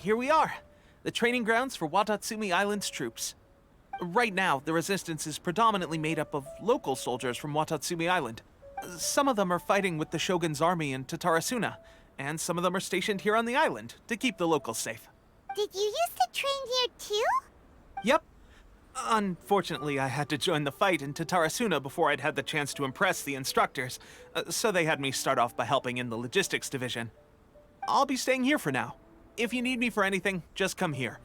here we are. The training grounds for Watatsumi Island's troops. Right now, the resistance is predominantly made up of local soldiers from Watatsumi Island. Some of them are fighting with the Shogun's army in Tatarasuna, and some of them are stationed here on the island to keep the locals safe. Did you used to train here too? Yep. Unfortunately, I had to join the fight in Tatarasuna before I'd had the chance to impress the instructors, so they had me start off by helping in the logistics division. I'll be staying here for now. If you need me for anything, just come here.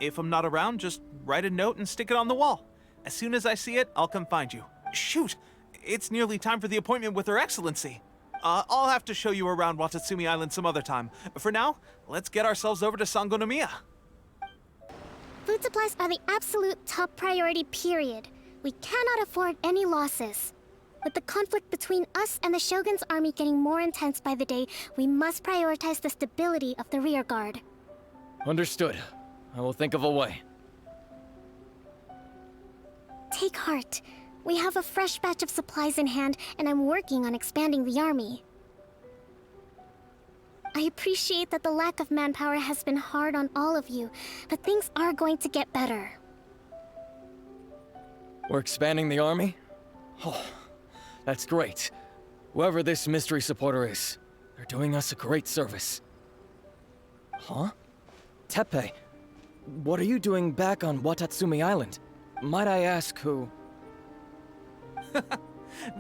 If I'm not around, just write a note and stick it on the wall. As soon as I see it, I'll come find you. Shoot! It's nearly time for the appointment with Her Excellency. I'll have to show you around Watatsumi Island some other time. For now, let's get ourselves over to Sangonomiya. Food supplies are the absolute top priority, period. We cannot afford any losses. With the conflict between us and the Shogun's army getting more intense by the day, we must prioritize the stability of the rear guard. Understood. I will think of a way. Take heart. We have a fresh batch of supplies in hand, and I'm working on expanding the army. I appreciate that the lack of manpower has been hard on all of you, but things are going to get better. We're expanding the army? Oh, that's great. Whoever this mystery supporter is, they're doing us a great service. Huh? Teppei, what are you doing back on Watatsumi Island? Might I ask who?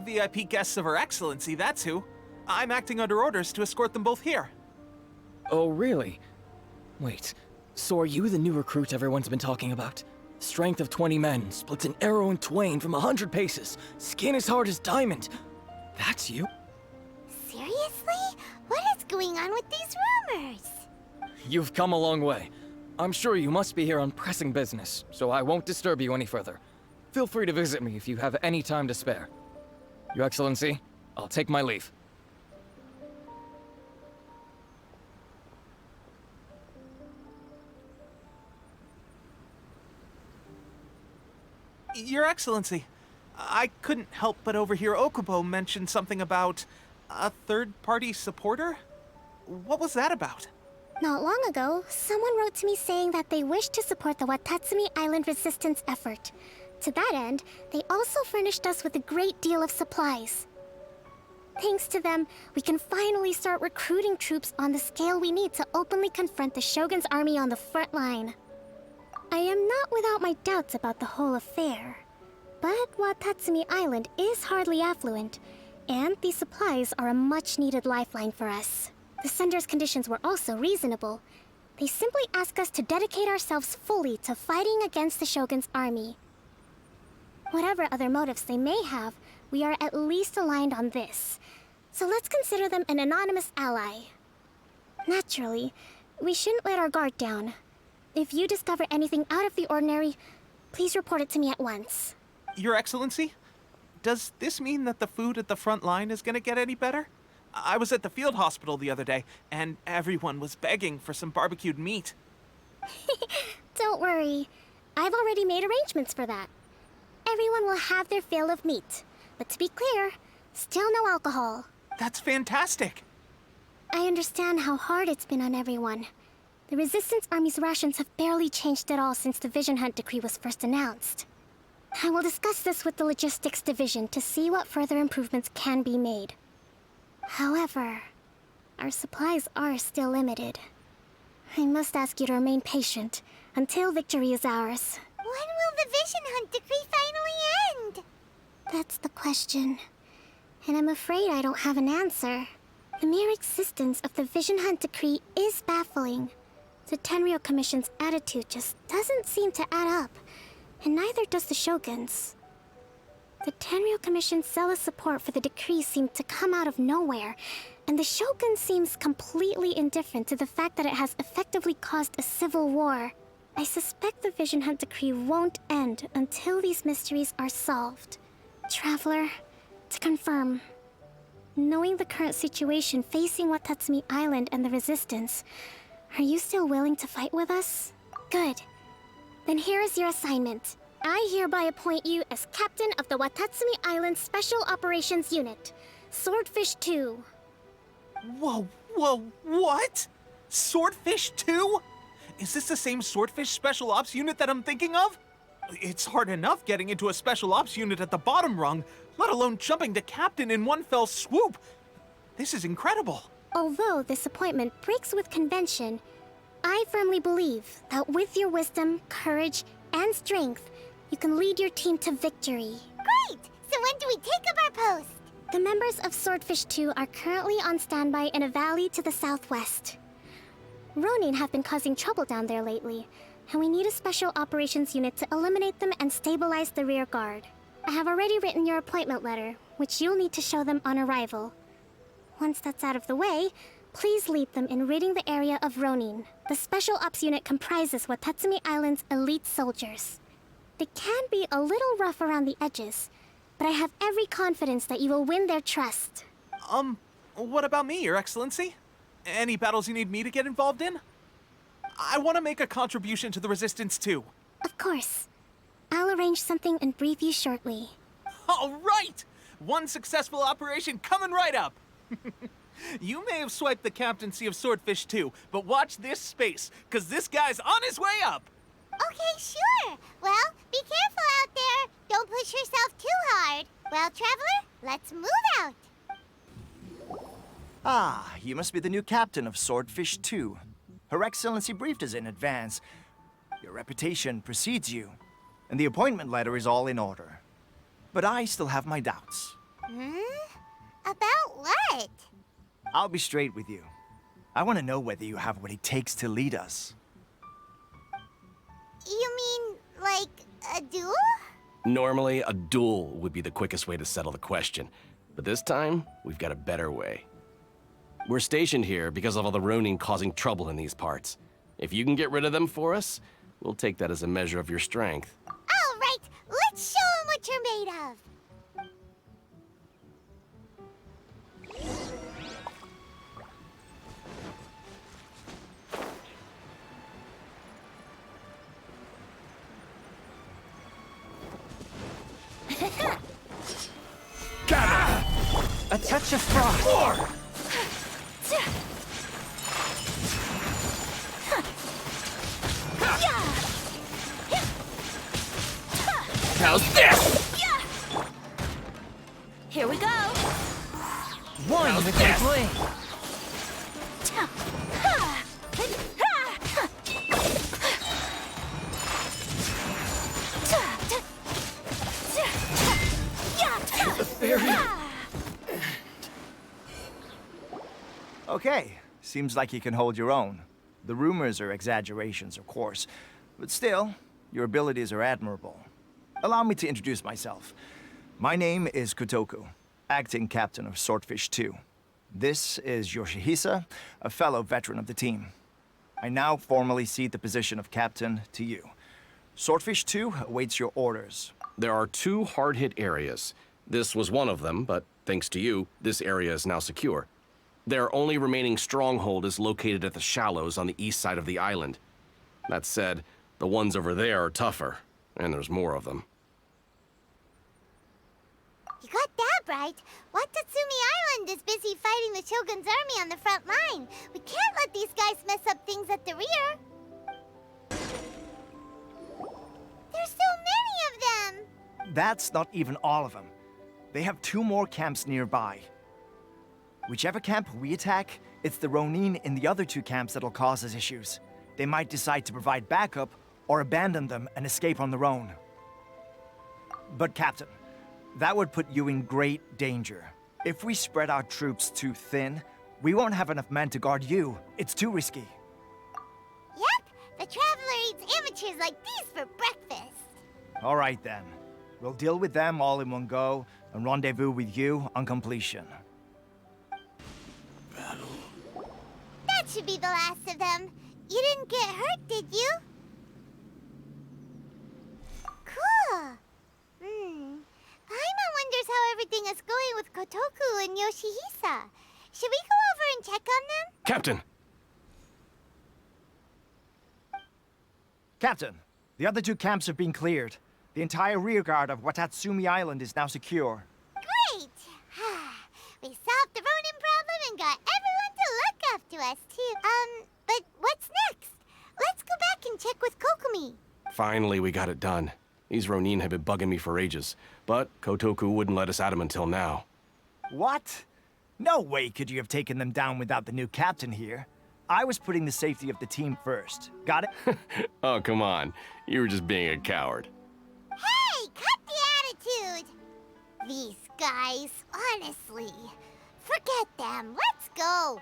VIP guests of Her Excellency, that's who. I'm acting under orders to escort them both here. Oh, really? Wait, so are you the new recruit everyone's been talking about? Strength of 20 men, splits an arrow in twain from 100 paces, skin as hard as diamond. That's you? Seriously? What is going on with these rumors? You've come a long way. I'm sure you must be here on pressing business, so I won't disturb you any further. Feel free to visit me if you have any time to spare. Your Excellency, I'll take my leave. Your Excellency, I couldn't help but overhear Okubo mention something about a third-party supporter? What was that about? Not long ago, someone wrote to me saying that they wish to support the Watatsumi Island resistance effort. To that end, they also furnished us with a great deal of supplies. Thanks to them, we can finally start recruiting troops on the scale we need to openly confront the Shogun's army on the front line. I am not without my doubts about the whole affair, but Watatsumi Island is hardly affluent, and these supplies are a much-needed lifeline for us. The sender's conditions were also reasonable. They simply ask us to dedicate ourselves fully to fighting against the Shogun's army. Whatever other motives they may have, we are at least aligned on this. So let's consider them an anonymous ally. Naturally, we shouldn't let our guard down. If you discover anything out of the ordinary, please report it to me at once. Your Excellency, does this mean that the food at the front line is gonna get any better? I was at the field hospital the other day, and everyone was begging for some barbecued meat. Don't worry. I've already made arrangements for that. Everyone will have their fill of meat. But to be clear, still no alcohol. That's fantastic! I understand how hard it's been on everyone. The Resistance Army's rations have barely changed at all since the Vision Hunt decree was first announced. I will discuss this with the Logistics Division to see what further improvements can be made. However, our supplies are still limited. I must ask you to remain patient until victory is ours. When will the Vision Hunt decree finally end? That's the question. And I'm afraid I don't have an answer. The mere existence of the Vision Hunt decree is baffling. The Tenryou Commission's attitude just doesn't seem to add up, and neither does the Shogun's. The Tenryou Commission's zealous support for the decree seemed to come out of nowhere, and the Shogun seems completely indifferent to the fact that it has effectively caused a civil war. I suspect the Vision Hunt decree won't end until these mysteries are solved. Traveler, to confirm, knowing the current situation facing Watatsumi Island and the Resistance, are you still willing to fight with us? Good. Then here is your assignment. I hereby appoint you as captain of the Watatsumi Island Special Operations Unit, Swordfish 2. Whoa, what? Swordfish 2? Is this the same Swordfish Special Ops unit that I'm thinking of? It's hard enough getting into a Special Ops unit at the bottom rung, let alone jumping to Captain in one fell swoop. This is incredible. Although this appointment breaks with convention, I firmly believe that with your wisdom, courage, and strength, you can lead your team to victory. Great! So when do we take up our post? The members of Swordfish 2 are currently on standby in a valley to the southwest. Ronin have been causing trouble down there lately, and we need a special operations unit to eliminate them and stabilize the rear guard. I have already written your appointment letter, which you'll need to show them on arrival. Once that's out of the way, please lead them in ridding the area of Ronin. The special ops unit comprises Watatsumi Island's elite soldiers. They can be a little rough around the edges, but I have every confidence that you will win their trust. What about me, Your Excellency? Any battles you need me to get involved in? I want to make a contribution to the Resistance too. Of course. I'll arrange something and brief you shortly. All right! One successful operation coming right up! You may have swiped the captaincy of Swordfish 2, but watch this space, because this guy's on his way up! Okay, sure. Well, be careful out there. Don't push yourself too hard. Well, Traveler, let's move out. Ah, you must be the new captain of Swordfish 2. Her Excellency briefed us in advance. Your reputation precedes you, and the appointment letter is all in order. But I still have my doubts. About what? I'll be straight with you. I want to know whether you have what it takes to lead us. You mean, like, a duel? Normally, a duel would be the quickest way to settle the question. But this time, we've got a better way. We're stationed here because of all the Ronin causing trouble in these parts. If you can get rid of them for us, we'll take that as a measure of your strength. All right, let's show 'em what you're made of. A touch of frost. How's this? Here we go. One with my blade. Okay, seems like you can hold your own. The rumors are exaggerations, of course, but still, your abilities are admirable. Allow me to introduce myself. My name is Kotoku, acting captain of Swordfish 2. This is Yoshihisa, a fellow veteran of the team. I now formally cede the position of captain to you. Swordfish 2 awaits your orders. There are 2 hard-hit areas. This was one of them, but thanks to you, this area is now secure. Their only remaining stronghold is located at the shallows on the east side of the island. That said, the ones over there are tougher, and there's more of them. You got that right. Watatsumi Island is busy fighting the Shogun's army on the front line. We can't let these guys mess up things at the rear. There's so many of them. That's not even all of them. They have 2 more camps nearby. Whichever camp we attack, it's the Ronin in the other 2 camps that'll cause us issues. They might decide to provide backup or abandon them and escape on their own. But Captain, that would put you in great danger. If we spread our troops too thin, we won't have enough men to guard you. It's too risky. Yep, the Traveler eats amateurs like these for breakfast. All right then. We'll deal with them all in one go and rendezvous with you on completion. That should be the last of them. You didn't get hurt, did you? Cool. Paimon wonders how everything is going with Kotoku and Yoshihisa. Should we go over and check on them? Captain! Captain, the other 2 camps have been cleared. The entire rearguard of Watatsumi Island is now secure. Great! We solved the Ronin problem and got everyone to look up to us, too. Finally, we got it done. These Ronin have been bugging me for ages, but Kotoku wouldn't let us at them until now. What? No way could you have taken them down without the new captain here. I was putting the safety of the team first. Got it? Oh, come on. You were just being a coward. Hey, cut the attitude! These guys, honestly. Forget them. Let's go.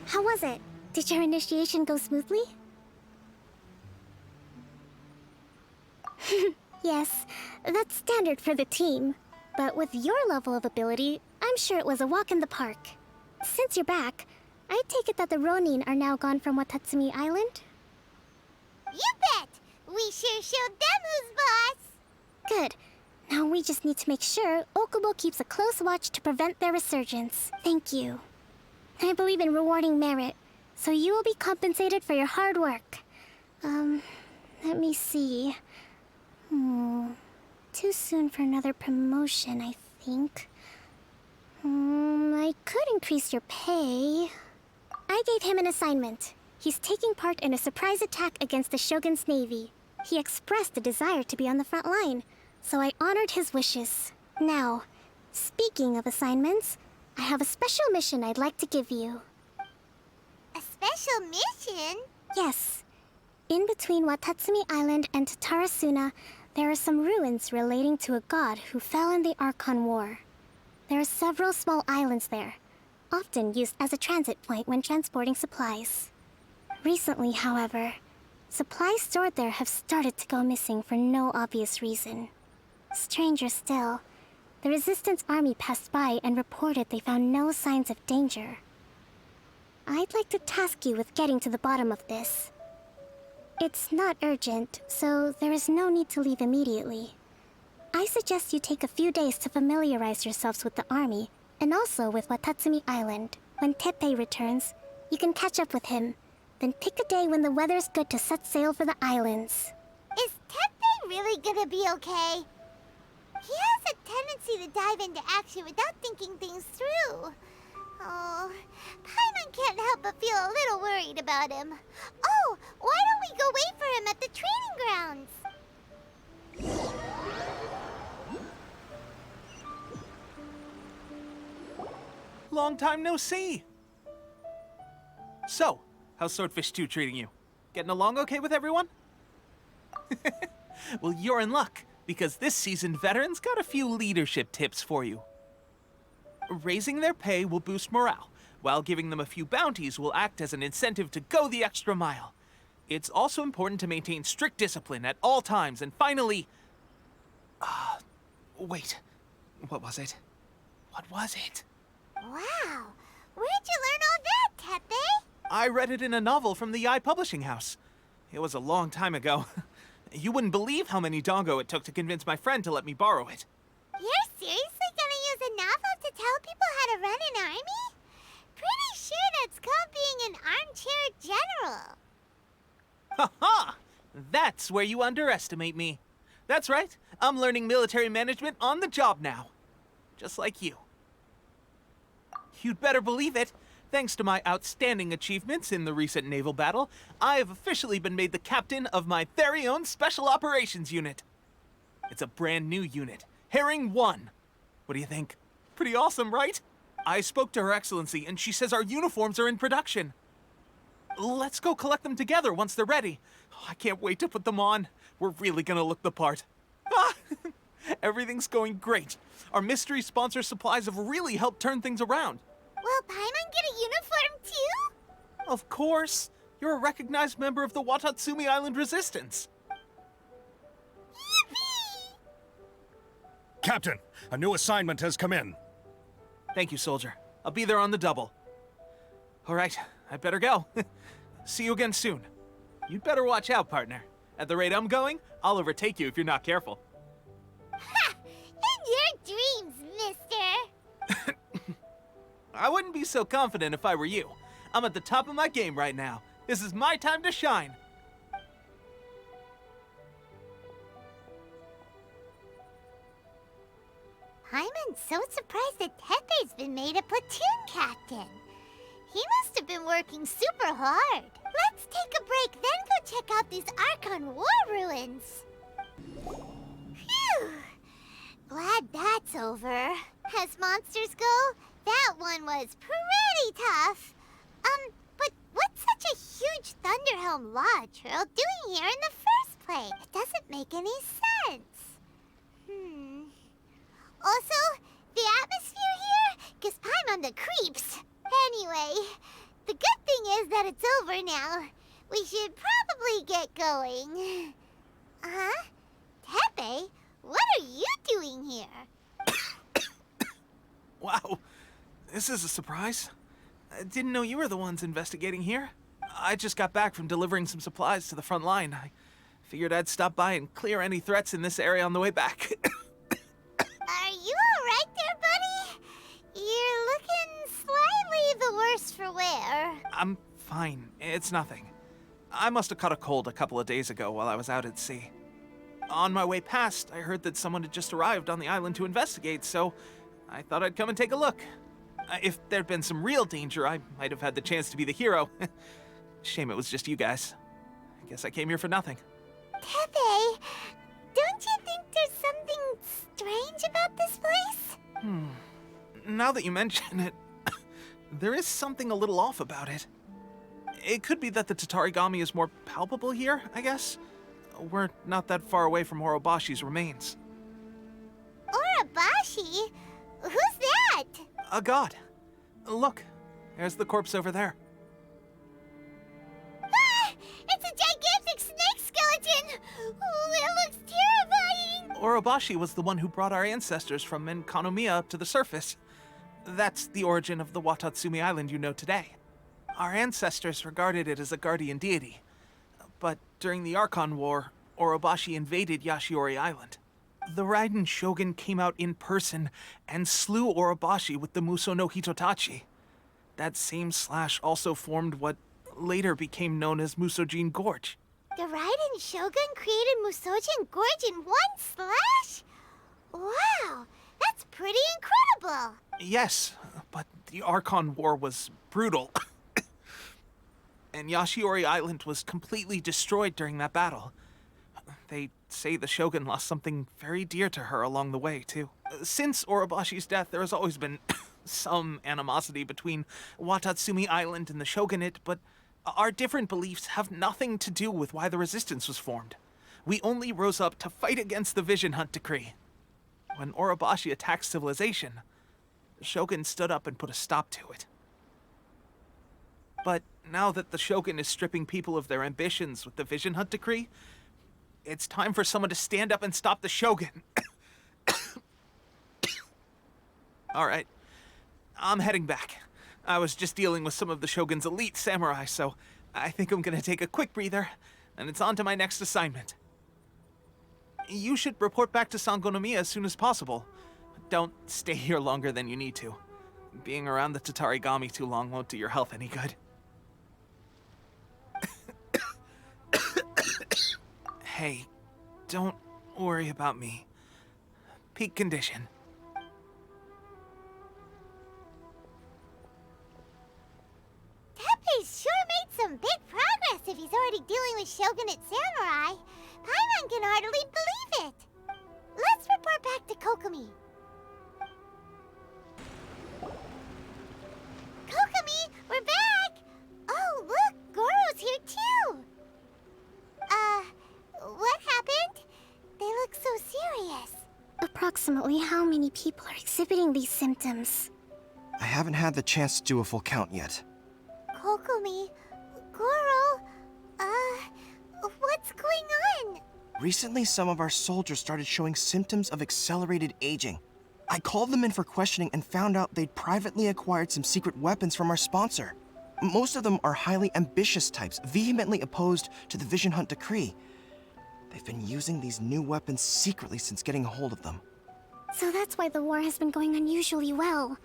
How was it? Did your initiation go smoothly? Yes, that's standard for the team. But with your level of ability, I'm sure it was a walk in the park. Since you're back, I take it that the Ronin are now gone from Watatsumi Island? You bet! We sure showed them who's boss! Good. Now we just need to make sure Okubo keeps a close watch to prevent their resurgence. Thank you. I believe in rewarding merit, so you will be compensated for your hard work. Let me see. Too soon for another promotion, I think. I could increase your pay. I gave him an assignment. He's taking part in a surprise attack against the Shogun's navy. He expressed a desire to be on the front line, so I honored his wishes. Now, speaking of assignments, I have a special mission I'd like to give you. A special mission? Yes. In between Watatsumi Island and Tatarasuna, there are some ruins relating to a god who fell in the Archon War. There are several small islands there, often used as a transit point when transporting supplies. Recently, however, supplies stored there have started to go missing for no obvious reason. Stranger still, the Resistance army passed by and reported they found no signs of danger. I'd like to task you with getting to the bottom of this. It's not urgent, so there is no need to leave immediately. I suggest you take a few days to familiarize yourselves with the army, and also with Watatsumi Island. When Teppei returns, you can catch up with him. Then pick a day when the weather's good to set sail for the islands. Is Teppei really gonna be okay? He has a tendency to dive into action without thinking things through. Oh, Paimon can't help but feel a little worried about him. Oh, why don't we go wait for him at the training grounds? Long time no see. So, how's Swordfish 2 treating you? Getting along okay with everyone? Well, you're in luck, because this seasoned veteran's got a few leadership tips for you. Raising their pay will boost morale, while giving them a few bounties will act as an incentive to go the extra mile. It's also important to maintain strict discipline at all times, and finally... wait. What was it? What was it? Wow, where'd you learn all that, Teppei? I read it in a novel from the Yae Publishing House. It was a long time ago. You wouldn't believe how many dongo it took to convince my friend to let me borrow it. You're seriously gonna use a novel to tell people how to run an army? Pretty sure that's called being an armchair general. Ha ha! That's where you underestimate me. That's right, I'm learning military management on the job now. Just like you. You'd better believe it. Thanks to my outstanding achievements in the recent naval battle, I have officially been made the captain of my very own Special Operations Unit. It's a brand new unit, Herring 1. What do you think? Pretty awesome, right? I spoke to Her Excellency, and she says our uniforms are in production. Let's go collect them together once they're ready. Oh, I can't wait to put them on. We're really gonna look the part. Ah! Everything's going great. Our mystery sponsor supplies have really helped turn things around. Will Paimon get a uniform too? Of course. You're a recognized member of the Watatsumi Island Resistance. Yippee! Captain, a new assignment has come in. Thank you, soldier. I'll be there on the double. All right, I better go. See you again soon. You'd better watch out, partner. At the rate I'm going, I'll overtake you if you're not careful. Ha! In your dreams, mister! I wouldn't be so confident if I were you. I'm at the top of my game right now. This is my time to shine. Paimon's so surprised that Teppei's been made a platoon captain. He must have been working super hard. Let's take a break, then go check out these Archon War ruins. Phew! Glad that's over. As monsters go, that one was pretty tough. But what's such a huge Thunderhelm Law Trail doing here in the first place? It doesn't make any sense. Also, the atmosphere here gives Paimon the creeps. Anyway, the good thing is that it's over now. We should probably get going. Huh? Tepe, what are you doing here? Wow, this is a surprise. I didn't know you were the ones investigating here. I just got back from delivering some supplies to the front line. I figured I'd stop by and clear any threats in this area on the way back. Are you alright there, buddy? You're looking slightly the worse for wear. I'm fine. It's nothing. I must have caught a cold a couple of days ago while I was out at sea. On my way past, I heard that someone had just arrived on the island to investigate, so I thought I'd come and take a look. If there'd been some real danger, I might have had the chance to be the hero. Shame it was just you guys. I guess I came here for nothing. Tepe, don't you think there's something strange about this place? Now that you mention it, there is something a little off about it. It could be that the Tatarigami is more palpable here, I guess. We're not that far away from Orobashi's remains. Orobashi? Who's that? A god. Look, there's the corpse over there. Ah! It's a gigantic snake skeleton! Oh, it looks terrifying! Orobashi was the one who brought our ancestors from Enkanomiya up to the surface. That's the origin of the Watatsumi Island you know today. Our ancestors regarded it as a guardian deity. But during the Archon War, Orobashi invaded Yashiori Island. The Raiden Shogun came out in person and slew Orobashi with the Muso no Hitotachi. That same slash also formed what later became known as Musojin Gorge. The Raiden Shogun created Musojin Gorge in one slash? Wow, that's pretty incredible! Yes, but the Archon War was brutal. And Yashiori Island was completely destroyed during that battle. They say the Shogun lost something very dear to her along the way, too. Since Orobashi's death, there has always been some animosity between Watatsumi Island and the Shogunate, but our different beliefs have nothing to do with why the resistance was formed. We only rose up to fight against the Vision Hunt Decree. When Orobashi attacked civilization, the Shogun stood up and put a stop to it. But now that the Shogun is stripping people of their ambitions with the Vision Hunt Decree, it's time for someone to stand up and stop the Shogun. All right, I'm heading back. I was just dealing with some of the Shogun's elite samurai, so I think I'm gonna take a quick breather, and it's on to my next assignment. You should report back to Sangonomiya as soon as possible. Don't stay here longer than you need to. Being around the Tatarigami too long won't do your health any good. Hey, don't worry about me. Peak condition. Tepe's sure made some big progress if he's already dealing with Shogunate samurai. Paimon can hardly believe it. Let's report back to Kokomi. Kokomi, we're back! Oh, look, Goro's here too! What happened? They look so serious. Approximately how many people are exhibiting these symptoms? I haven't had the chance to do a full count yet. Kokomi, Goro, what's going on? Recently, some of our soldiers started showing symptoms of accelerated aging. I called them in for questioning and found out they'd privately acquired some secret weapons from our sponsor. Most of them are highly ambitious types, vehemently opposed to the Vision Hunt Decree. They've been using these new weapons secretly since getting a hold of them. So that's why the war has been going unusually well.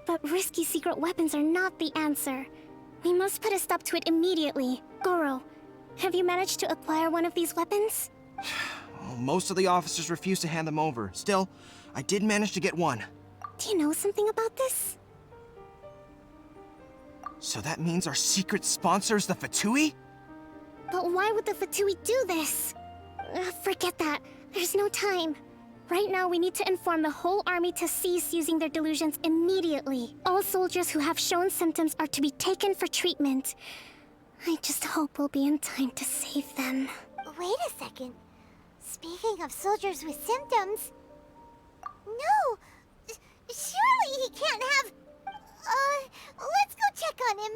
But risky secret weapons are not the answer. We must put a stop to it immediately. Goro, have you managed to acquire one of these weapons? Well, most of the officers refuse to hand them over. Still, I did manage to get one. Do you know something about this? So that means our secret sponsor is the Fatui? But why would the Fatui do this? Forget that. There's no time. Right now, we need to inform the whole army to cease using their delusions immediately. All soldiers who have shown symptoms are to be taken for treatment. I just hope we'll be in time to save them. Wait a second. Speaking of soldiers with symptoms... No! Surely he can't have... let's go check on him.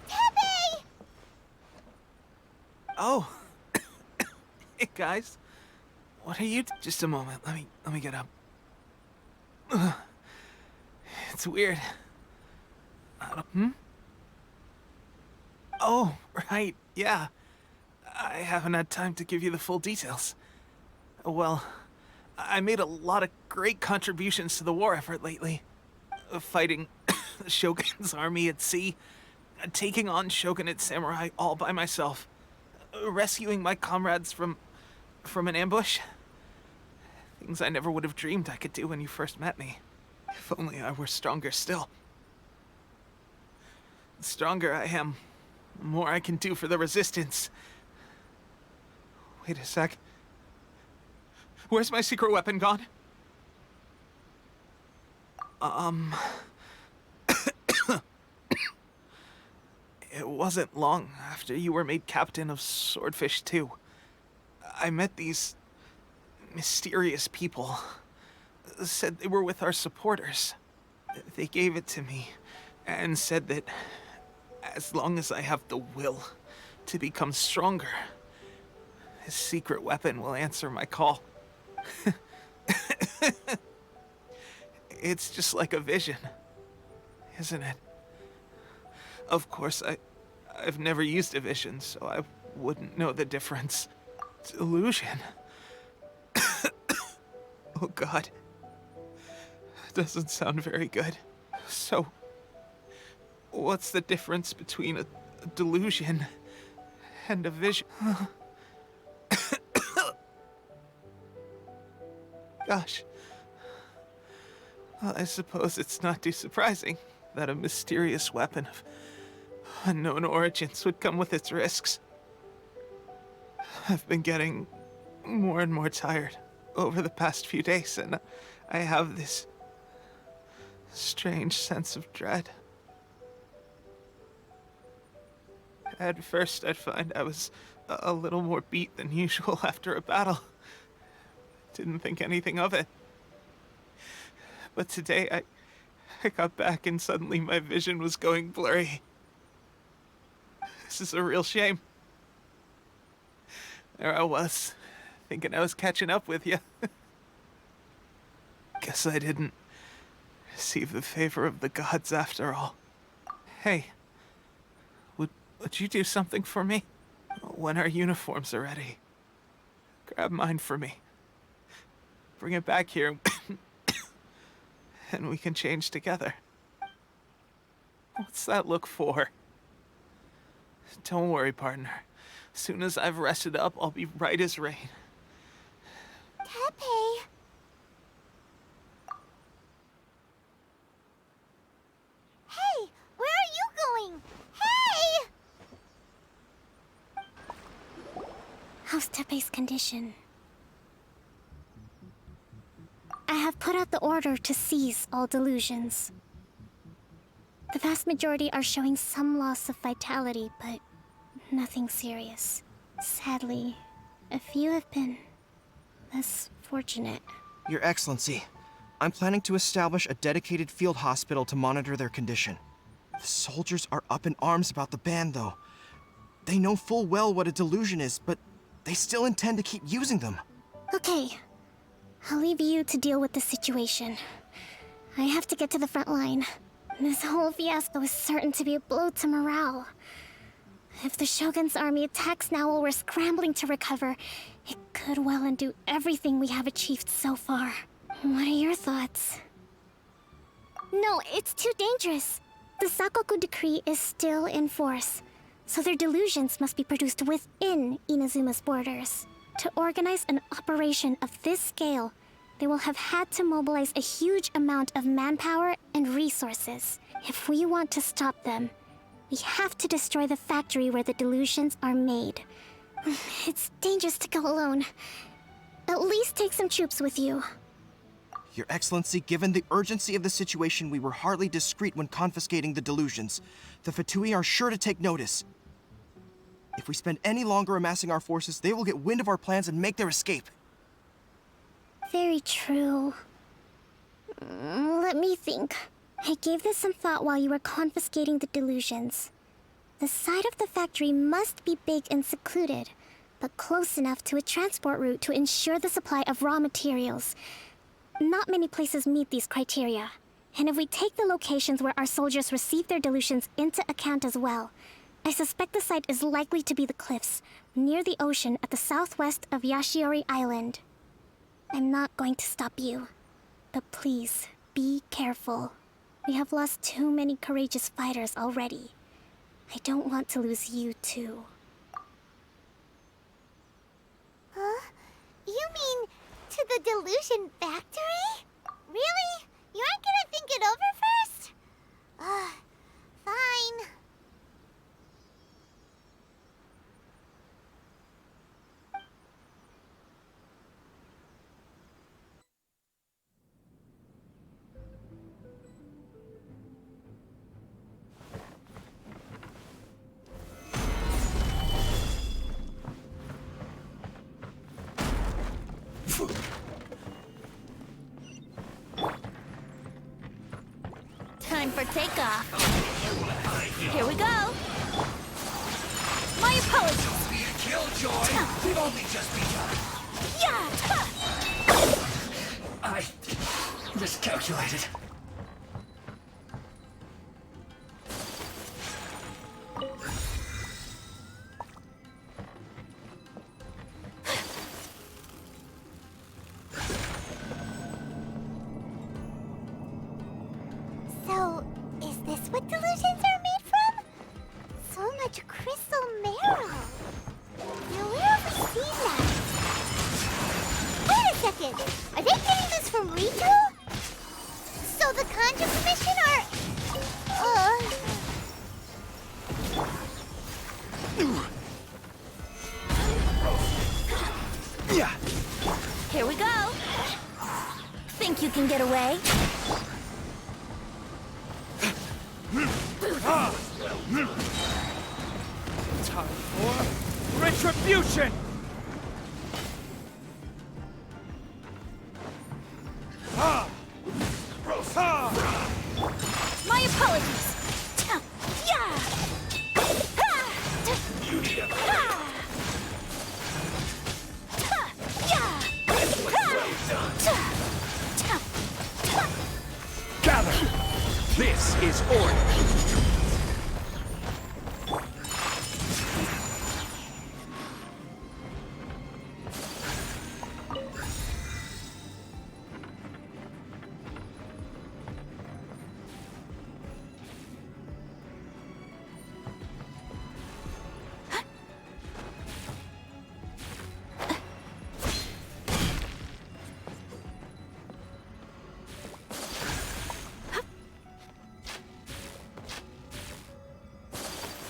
Tepe! Oh. Hey, guys. What are you... Just a moment. Let me get up. Ugh. It's weird. Oh, right. Yeah. I haven't had time to give you the full details. Well, I made a lot of great contributions to the war effort lately. Fighting the Shogun's army at sea, taking on Shogunate samurai all by myself, rescuing my comrades from an ambush. Things I never would have dreamed I could do when you first met me. If only I were stronger still. The stronger I am, the more I can do for the Resistance. Wait a sec. Where's my secret weapon gone? It wasn't long after you were made captain of Swordfish 2. I met these mysterious people. Said they were with our supporters. They gave it to me and said that as long as I have the will to become stronger, this secret weapon will answer my call. It's just like a vision, isn't it? Of course, I've never used a vision, so I wouldn't know the difference. Delusion. Oh God. Doesn't sound very good. So, what's the difference between a delusion and a vision? Gosh. Well, I suppose it's not too surprising that a mysterious weapon of unknown origins would come with its risks. I've been getting more and more tired over the past few days, and I have this strange sense of dread. At first, I'd find I was a little more beat than usual after a battle. Didn't think anything of it. But today, I got back and suddenly my vision was going blurry. This is a real shame. There I was, thinking I was catching up with you. Guess I didn't receive the favor of the gods after all. Hey, would you do something for me? When our uniforms are ready, grab mine for me. Bring it back here, and we can change together. What's that look for? Don't worry, partner. As soon as I've rested up, I'll be right as rain. Tepe. Hey, where are you going? Hey! How's Tepe's condition? I have put out the order to seize all delusions. The vast majority are showing some loss of vitality, but nothing serious. Sadly, a few have been less fortunate. Your Excellency, I'm planning to establish a dedicated field hospital to monitor their condition. The soldiers are up in arms about the ban, though. They know full well what a delusion is, but they still intend to keep using them. Okay, I'll leave you to deal with the situation. I have to get to the front line. This whole fiasco is certain to be a blow to morale. If the Shogun's army attacks now while we're scrambling to recover, it could well undo everything we have achieved so far. What are your thoughts? No, it's too dangerous. The Sakoku decree is still in force, so their delusions must be produced within Inazuma's borders. To organize an operation of this scale, They will have had to mobilize a huge amount of manpower and resources. If we want to stop them, we have to destroy the factory where the delusions are made. It's dangerous to go alone. At least take some troops with you. Your Excellency, given the urgency of the situation, we were hardly discreet when confiscating the delusions. The Fatui are sure to take notice. If we spend any longer amassing our forces, they will get wind of our plans and make their escape. Very true. Let me think. I gave this some thought while you were confiscating the delusions. The side of the factory must be big and secluded, but close enough to a transport route to ensure the supply of raw materials. Not many places meet these criteria. And if we take the locations where our soldiers receive their delusions into account as well, I suspect the site is likely to be the cliffs, near the ocean at the southwest of Yashiori Island. I'm not going to stop you, but please, be careful. We have lost too many courageous fighters already. I don't want to lose you too. Huh? You mean to the delusion factory? Really? You aren't gonna think it over first? Fine. Time for takeoff. Here we go. My apologies. Don't be a killjoy. We've only just begun. Yeah. I miscalculated. So, is this what delusions are made from? So much crystal marrow. Now where have we seen that? Wait a second! Are they getting this from Rito? So the Conjure Commission are... Here we go. Think you can get away? Time for retribution! My apologies. Yeah. You need a Gather! This is order!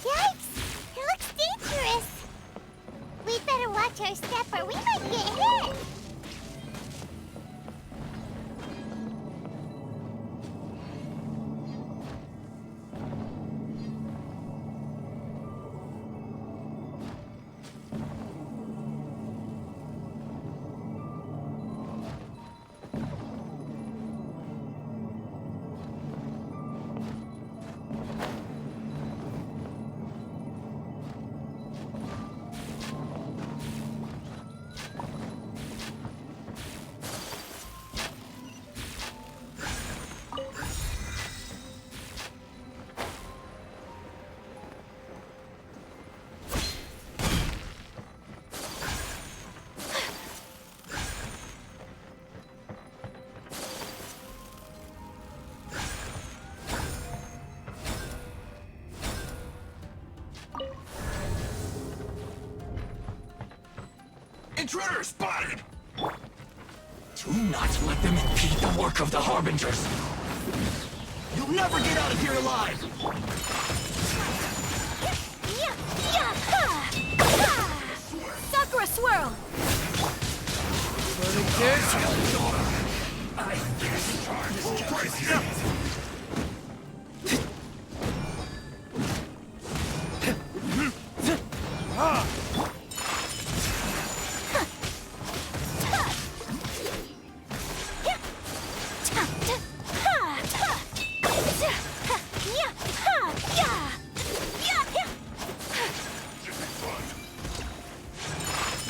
Yikes! It looks dangerous! We'd better watch our step or we might get hit! intruder spotted! Do not let them impede the work of the Harbingers. You'll never get out of here alive! Sakura swirl! I guess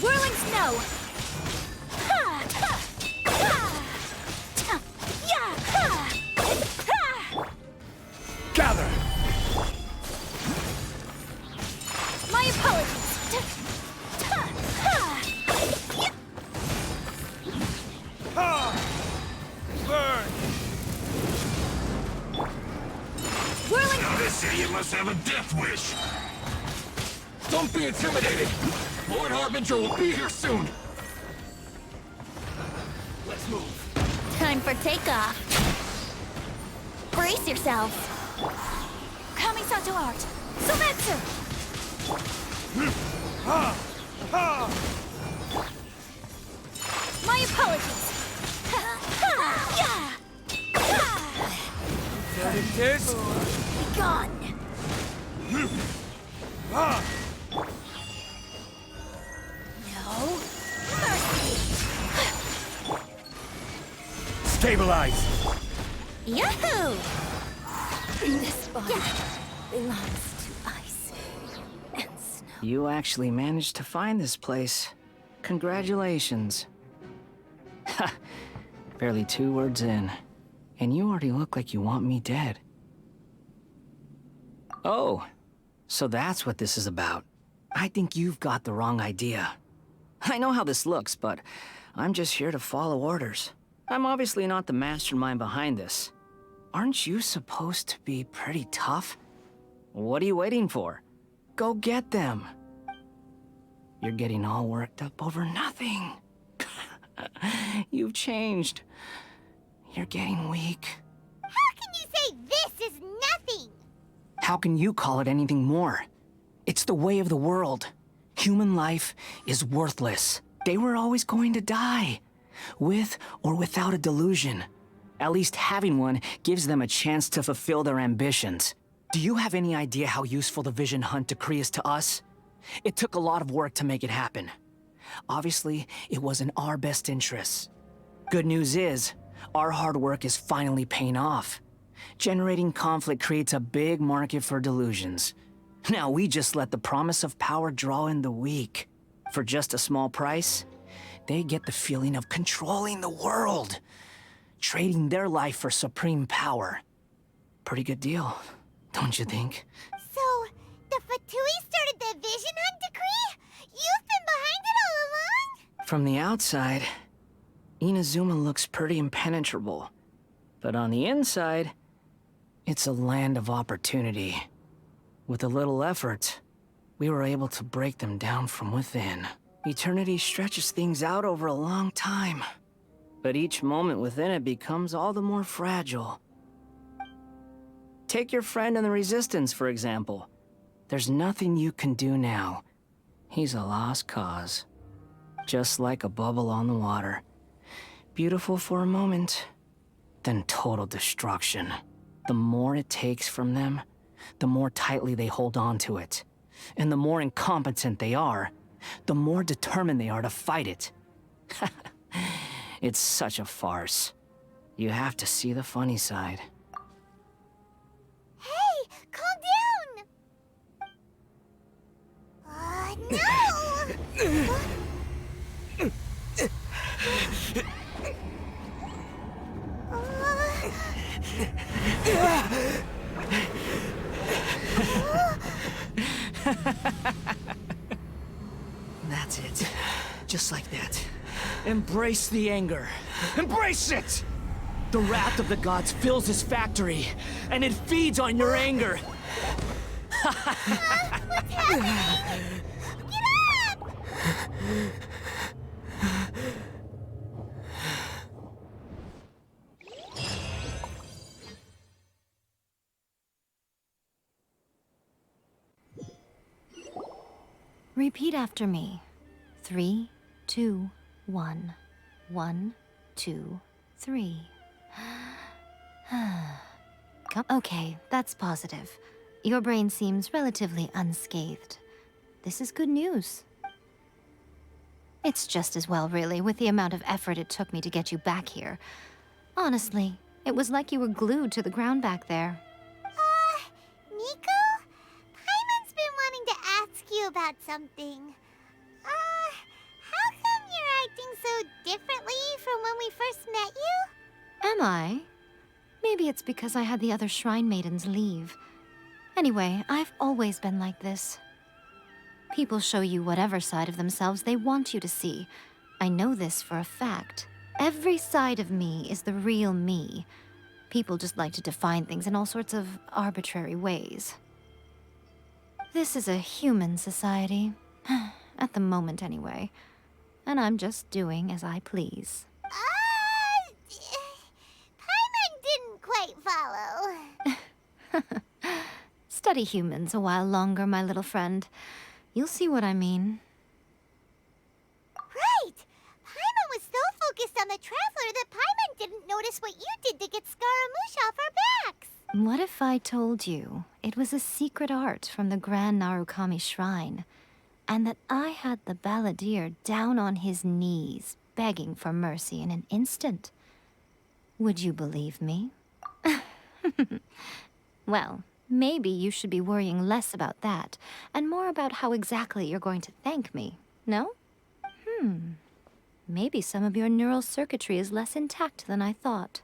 Whirling snow! gather! My apologies! Whirling... This idiot must have a death wish! Don't be intimidated! Lord Harbinger will be here soon! Let's move. Time for takeoff. Brace yourselves. Kamisato art. Sometsu! My apologies. Be gone. No mercy. Stabilize! Yahoo! This body belongs to ice and snow. You actually managed to find this place. Congratulations. Ha! Barely 2 words in, and you already look like you want me dead. Oh, so that's what this is about. I think you've got the wrong idea. I know how this looks, but I'm just here to follow orders. I'm obviously not the mastermind behind this. Aren't you supposed to be pretty tough? What are you waiting for? Go get them. You're getting all worked up over nothing. You've changed. You're getting weak. How can you say this is nothing? How can you call it anything more? It's the way of the world. Human life is worthless. They were always going to die, with or without a delusion. At least having one gives them a chance to fulfill their ambitions. Do you have any idea how useful the Vision Hunt decree is to us? It took a lot of work to make it happen. Obviously, it was in our best interests. Good news is, our hard work is finally paying off. Generating conflict creates a big market for delusions. Now we just let the promise of power draw in the weak. For just a small price, they get the feeling of controlling the world. Trading their life for supreme power. Pretty good deal, don't you think? So, the Fatui started the Vision Hunt decree? You've been behind it all along? From the outside, Inazuma looks pretty impenetrable. But on the inside, it's a land of opportunity. With a little effort, we were able to break them down from within. Eternity stretches things out over a long time. But each moment within it becomes all the more fragile. Take your friend in the Resistance, for example. There's nothing you can do now. He's a lost cause. Just like a bubble on the water. Beautiful for a moment, then total destruction. The more it takes from them, the more tightly they hold on to it. And the more incompetent they are, the more determined they are to fight it. It's such a farce. You have to see the funny side. Hey, calm down! No! That's it. Just like that. Embrace the anger. Embrace it! The wrath of the gods fills this factory, and it feeds on your anger. What's happening? Get up! Repeat after me. 3, 2, 1. 1, 2, 3. Okay, that's positive. Your brain seems relatively unscathed. This is good news. It's just as well, really, with the amount of effort it took me to get you back here. Honestly, it was like you were glued to the ground back there. Nico? Paimon's been wanting to ask you about something. How come you're acting so differently from when we first met you? Am I? Maybe it's because I had the other Shrine Maidens leave. Anyway, I've always been like this. People show you whatever side of themselves they want you to see. I know this for a fact. Every side of me is the real me. People just like to define things in all sorts of arbitrary ways. This is a human society. At the moment, anyway. And I'm just doing as I please. Paimon didn't quite follow. Study humans a while longer, my little friend. You'll see what I mean. Right! Paimon was so focused on the Traveler that Paimon didn't notice what you did to get Scaramouche off our backs. What if I told you it was a secret art from the Grand Narukami Shrine, and that I had the balladeer down on his knees, begging for mercy in an instant? Would you believe me? Well, maybe you should be worrying less about that, and more about how exactly you're going to thank me, no? Maybe some of your neural circuitry is less intact than I thought.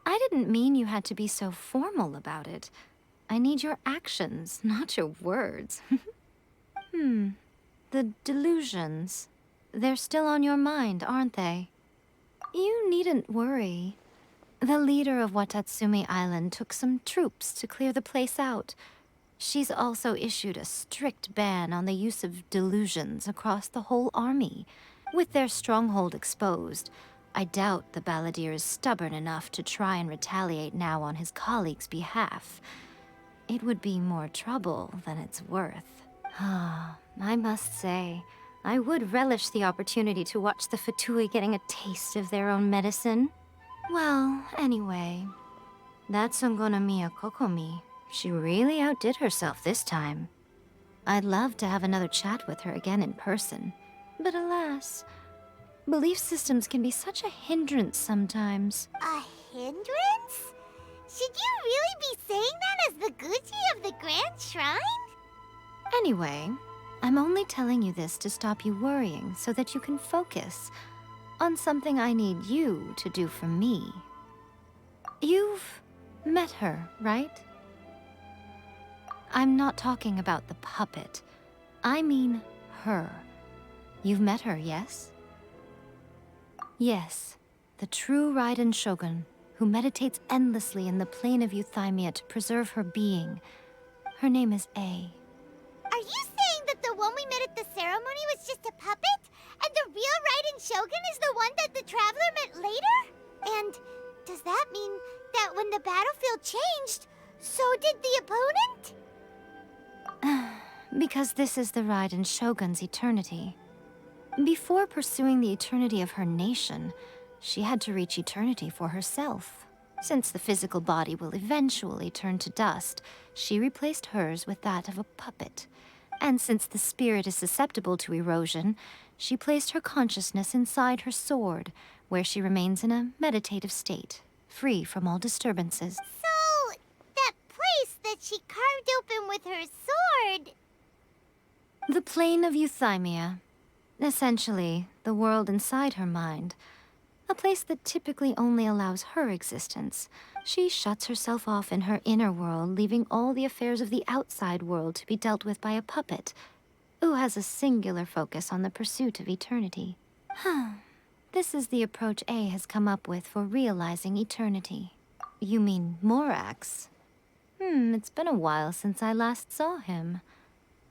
I didn't mean you had to be so formal about it. I need your actions, not your words. The delusions. They're still on your mind, aren't they? You needn't worry. The leader of Watatsumi Island took some troops to clear the place out. She's also issued a strict ban on the use of delusions across the whole army. With their stronghold exposed, I doubt the balladeer is stubborn enough to try and retaliate now on his colleagues' behalf. It would be more trouble than it's worth. I must say, I would relish the opportunity to watch the Fatui getting a taste of their own medicine. Well, anyway, that's Songonamiya Kokomi. She really outdid herself this time. I'd love to have another chat with her again in person. But alas, belief systems can be such a hindrance sometimes. A hindrance? Should you really be saying that as the Gucci of the Grand Shrine? Anyway, I'm only telling you this to stop you worrying so that you can focus on something I need you to do for me. You've met her, right? I'm not talking about the puppet. I mean her. You've met her, yes? Yes, the true Raiden Shogun, who meditates endlessly in the plane of Euthymia to preserve her being. Her name is A. Are you saying that the one we met at the ceremony was just a puppet? And the real Raiden Shogun is the one that the Traveler met later? And does that mean that when the battlefield changed, so did the opponent? Because this is the Raiden Shogun's eternity. Before pursuing the eternity of her nation, she had to reach eternity for herself. Since the physical body will eventually turn to dust, she replaced hers with that of a puppet. And since the spirit is susceptible to erosion, she placed her consciousness inside her sword, where she remains in a meditative state, free from all disturbances. So, that place that she carved open with her sword... The plane of Euthymia. Essentially, the world inside her mind. A place that typically only allows her existence. She shuts herself off in her inner world, leaving all the affairs of the outside world to be dealt with by a puppet, who has a singular focus on the pursuit of eternity. This is the approach A has come up with for realizing eternity. You mean Morax? It's been a while since I last saw him.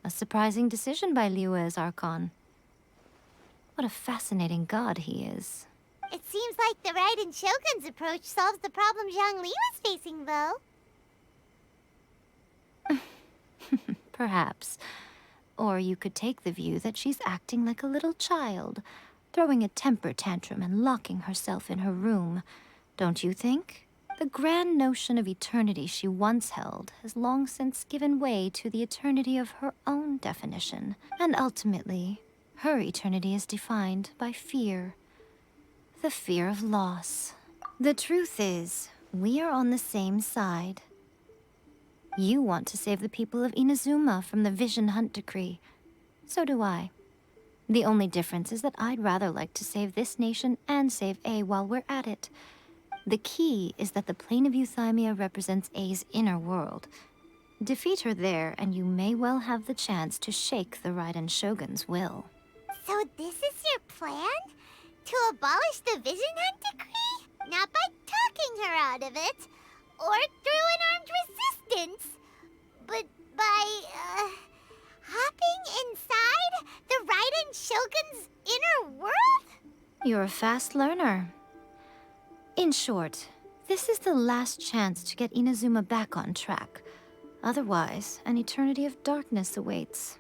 A surprising decision by Liyue's Archon. What a fascinating god he is. It seems like the Raiden Shogun's approach solves the problem Zhang Li was facing, though. Perhaps. Or you could take the view that she's acting like a little child, throwing a temper tantrum and locking herself in her room. Don't you think? The grand notion of eternity she once held has long since given way to the eternity of her own definition. And ultimately, her eternity is defined by fear. The fear of loss. The truth is, we are on the same side. You want to save the people of Inazuma from the Vision Hunt Decree. So do I. The only difference is that I'd rather like to save this nation and save A while we're at it. The key is that the plane of Euthymia represents A's inner world. Defeat her there, and you may well have the chance to shake the Raiden Shogun's will. So this is your plan? To abolish the Vision Hunt Decree? Not by talking her out of it, or through an armed resistance, but by, hopping inside the Raiden Shogun's inner world? You're a fast learner. In short, this is the last chance to get Inazuma back on track. Otherwise, an eternity of darkness awaits.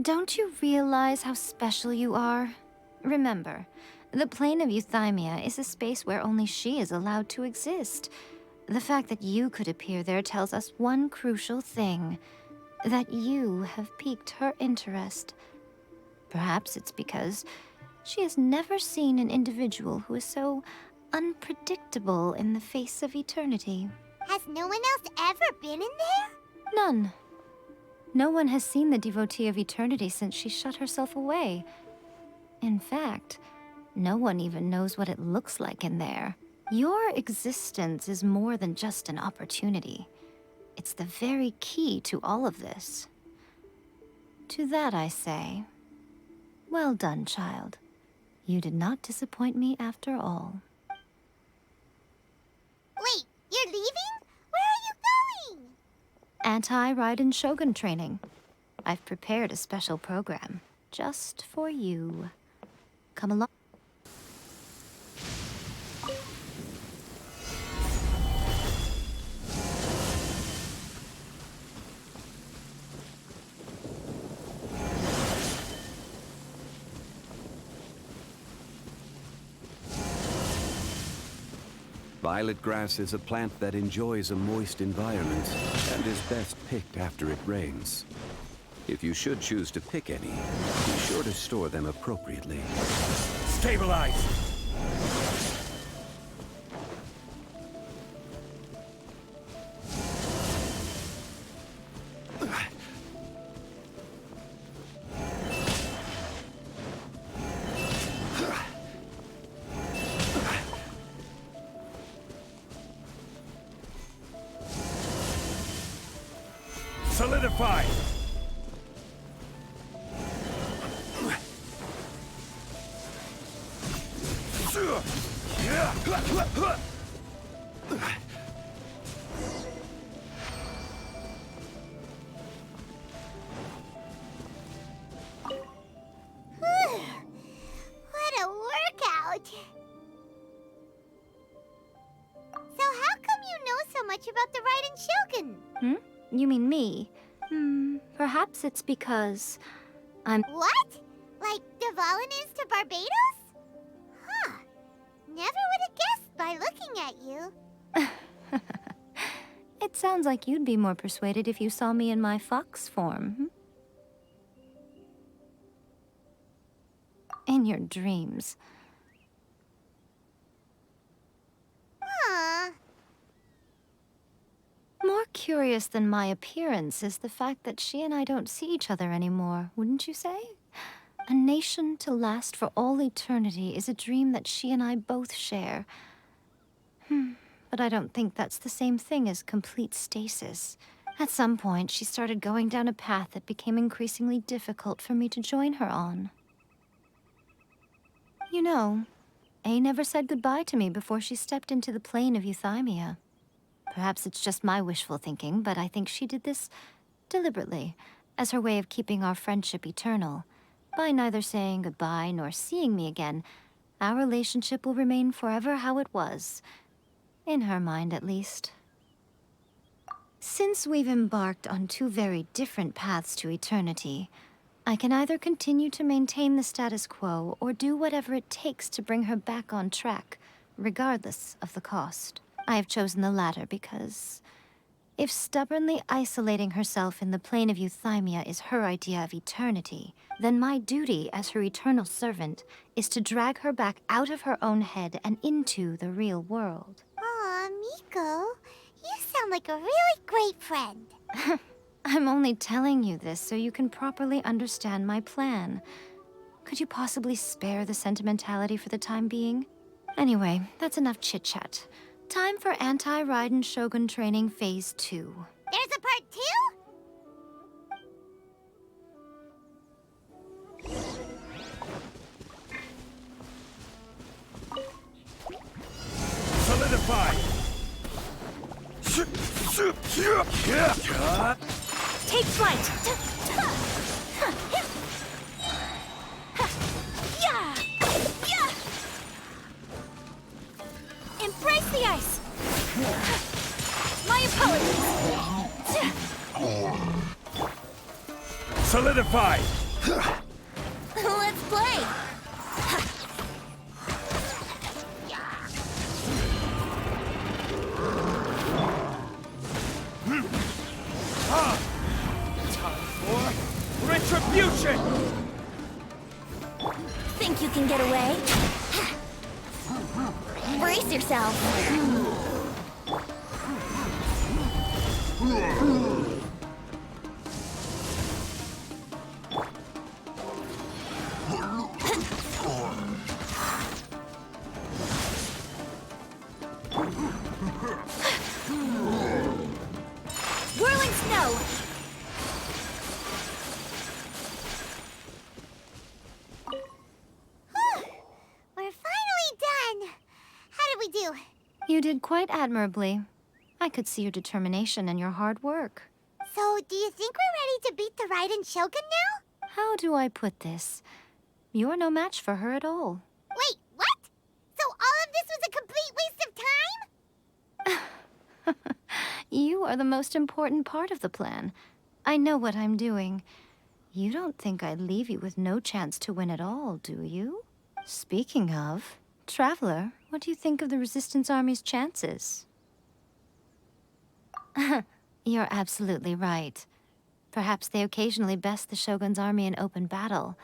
Don't you realize how special you are? Remember, the plane of Euthymia is a space where only she is allowed to exist. The fact that you could appear there tells us one crucial thing. That you have piqued her interest. Perhaps it's because she has never seen an individual who is so unpredictable in the face of eternity. Has no one else ever been in there? None. No one has seen the devotee of eternity since she shut herself away. In fact, no one even knows what it looks like in there. Your existence is more than just an opportunity. It's the very key to all of this. To that I say, well done, child. You did not disappoint me after all. Wait, you're leaving? Where are you going? Anti-Raiden Shogun training. I've prepared a special program just for you. Come along. Violet grass is a plant that enjoys a moist environment and is best picked after it rains. If you should choose to pick any, be sure to store them appropriately. Stabilize! Solidify! What a workout! So how come you know so much about the Raiden Shogun? You mean me? Perhaps it's because I'm... What? Like Dvalin is to Barbados? Huh. Never would have guessed by looking at you. It sounds like you'd be more persuaded if you saw me in my fox form. In your dreams. Huh. More curious than my appearance is the fact that she and I don't see each other anymore, wouldn't you say? A nation to last for all eternity is a dream that she and I both share. But I don't think that's the same thing as complete stasis. At some point, she started going down a path that became increasingly difficult for me to join her on. You know, A never said goodbye to me before she stepped into the plane of Euthymia. Perhaps it's just my wishful thinking, but I think she did this deliberately, as her way of keeping our friendship eternal. By neither saying goodbye nor seeing me again, our relationship will remain forever how it was. In her mind, at least. Since we've embarked on two very different paths to eternity, I can either continue to maintain the status quo or do whatever it takes to bring her back on track, regardless of the cost. I have chosen the latter because if stubbornly isolating herself in the plane of euthymia is her idea of eternity, then my duty as her eternal servant is to drag her back out of her own head and into the real world. Aw, Miko, you sound like a really great friend. I'm only telling you this so you can properly understand my plan. Could you possibly spare the sentimentality for the time being? Anyway, that's enough chit-chat. Time for Anti-Raiden Shogun Training Phase 2. There's a part 2? Solidify! Take flight! Embrace the ice! My apologies! Solidify! Let's play! Time for retribution! Think you can get away? Brace yourself! Whirling snow! We're finally done. How did we do? You did quite admirably. I could see your determination and your hard work. So, do you think we're ready to beat the Raiden Shogun now? How do I put this? You're no match for her at all. Wait, what? So all of this was a complete waste of time? You are the most important part of the plan. I know what I'm doing. You don't think I'd leave you with no chance to win at all, do you? Speaking of, Traveler, what do you think of the Resistance Army's chances? You're absolutely right. Perhaps they occasionally best the Shogun's army in open battle,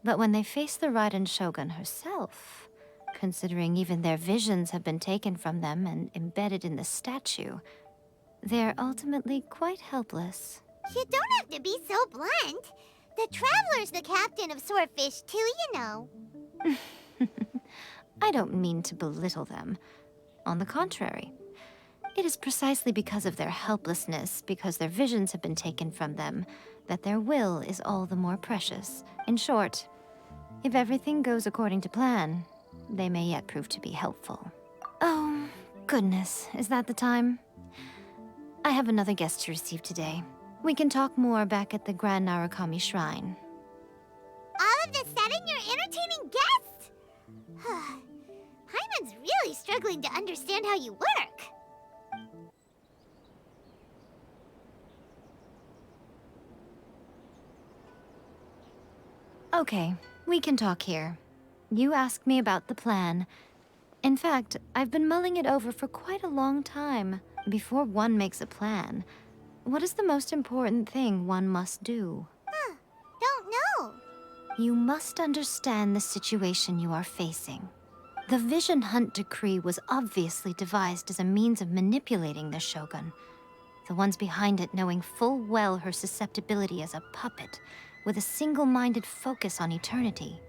but when they face the Raiden Shogun herself, considering even their visions have been taken from them and embedded in the statue, they're ultimately quite helpless. You don't have to be so blunt. The Traveler's the captain of Swordfish too, you know. I don't mean to belittle them. On the contrary, it is precisely because of their helplessness, because their visions have been taken from them, that their will is all the more precious. In short, if everything goes according to plan, they may yet prove to be helpful. Oh, goodness, is that the time? I have another guest to receive today. We can talk more back at the Grand Narukami Shrine. All of this sudden, you're entertaining guests? Paimon's really struggling to understand how you work. Okay, we can talk here. You asked me about the plan. In fact, I've been mulling it over for quite a long time. Before one makes a plan, what is the most important thing one must do? Don't know. You must understand the situation you are facing. The Vision Hunt Decree was obviously devised as a means of manipulating the Shogun, the ones behind it knowing full well her susceptibility as a puppet, with a single-minded focus on eternity.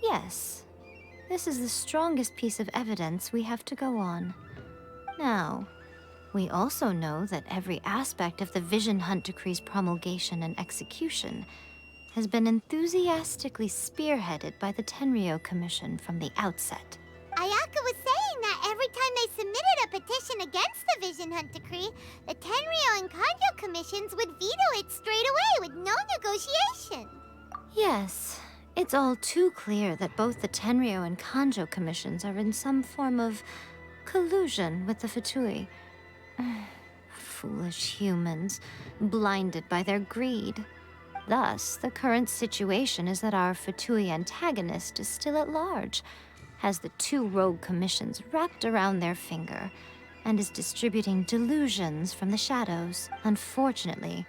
Yes, this is the strongest piece of evidence we have to go on. Now, we also know that every aspect of the Vision Hunt Decree's promulgation and execution has been enthusiastically spearheaded by the Tenryou Commission from the outset. Ayaka was saying that every time they submitted a petition against the Vision Hunt Decree, the Tenryou and Kanjo commissions would veto it straight away with no negotiation. Yes, it's all too clear that both the Tenryou and Kanjo commissions are in some form of collusion with the Fatui. Foolish humans, blinded by their greed. Thus, the current situation is that our Fatui antagonist is still at large, has the 2 rogue commissions wrapped around their finger, and is distributing delusions from the shadows. Unfortunately,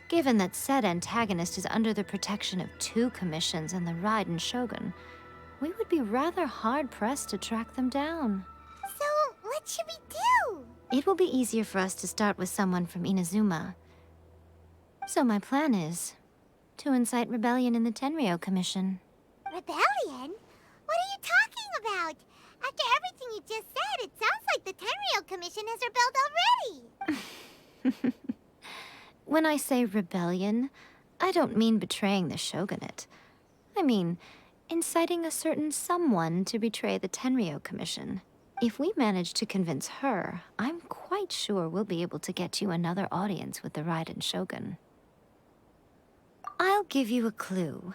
given that said antagonist is under the protection of 2 commissions and the Raiden Shogun, we would be rather hard-pressed to track them down. So, what should we do? It will be easier for us to start with someone from Inazuma. So my plan is to incite rebellion in the Tenryou Commission. Rebellion? What are you talking about? After everything you just said, it sounds like the Tenryou Commission has rebelled already. When I say rebellion, I don't mean betraying the shogunate. I mean inciting a certain someone to betray the Tenryou Commission. If we manage to convince her, I'm quite sure we'll be able to get you another audience with the Raiden Shogun. I'll give you a clue.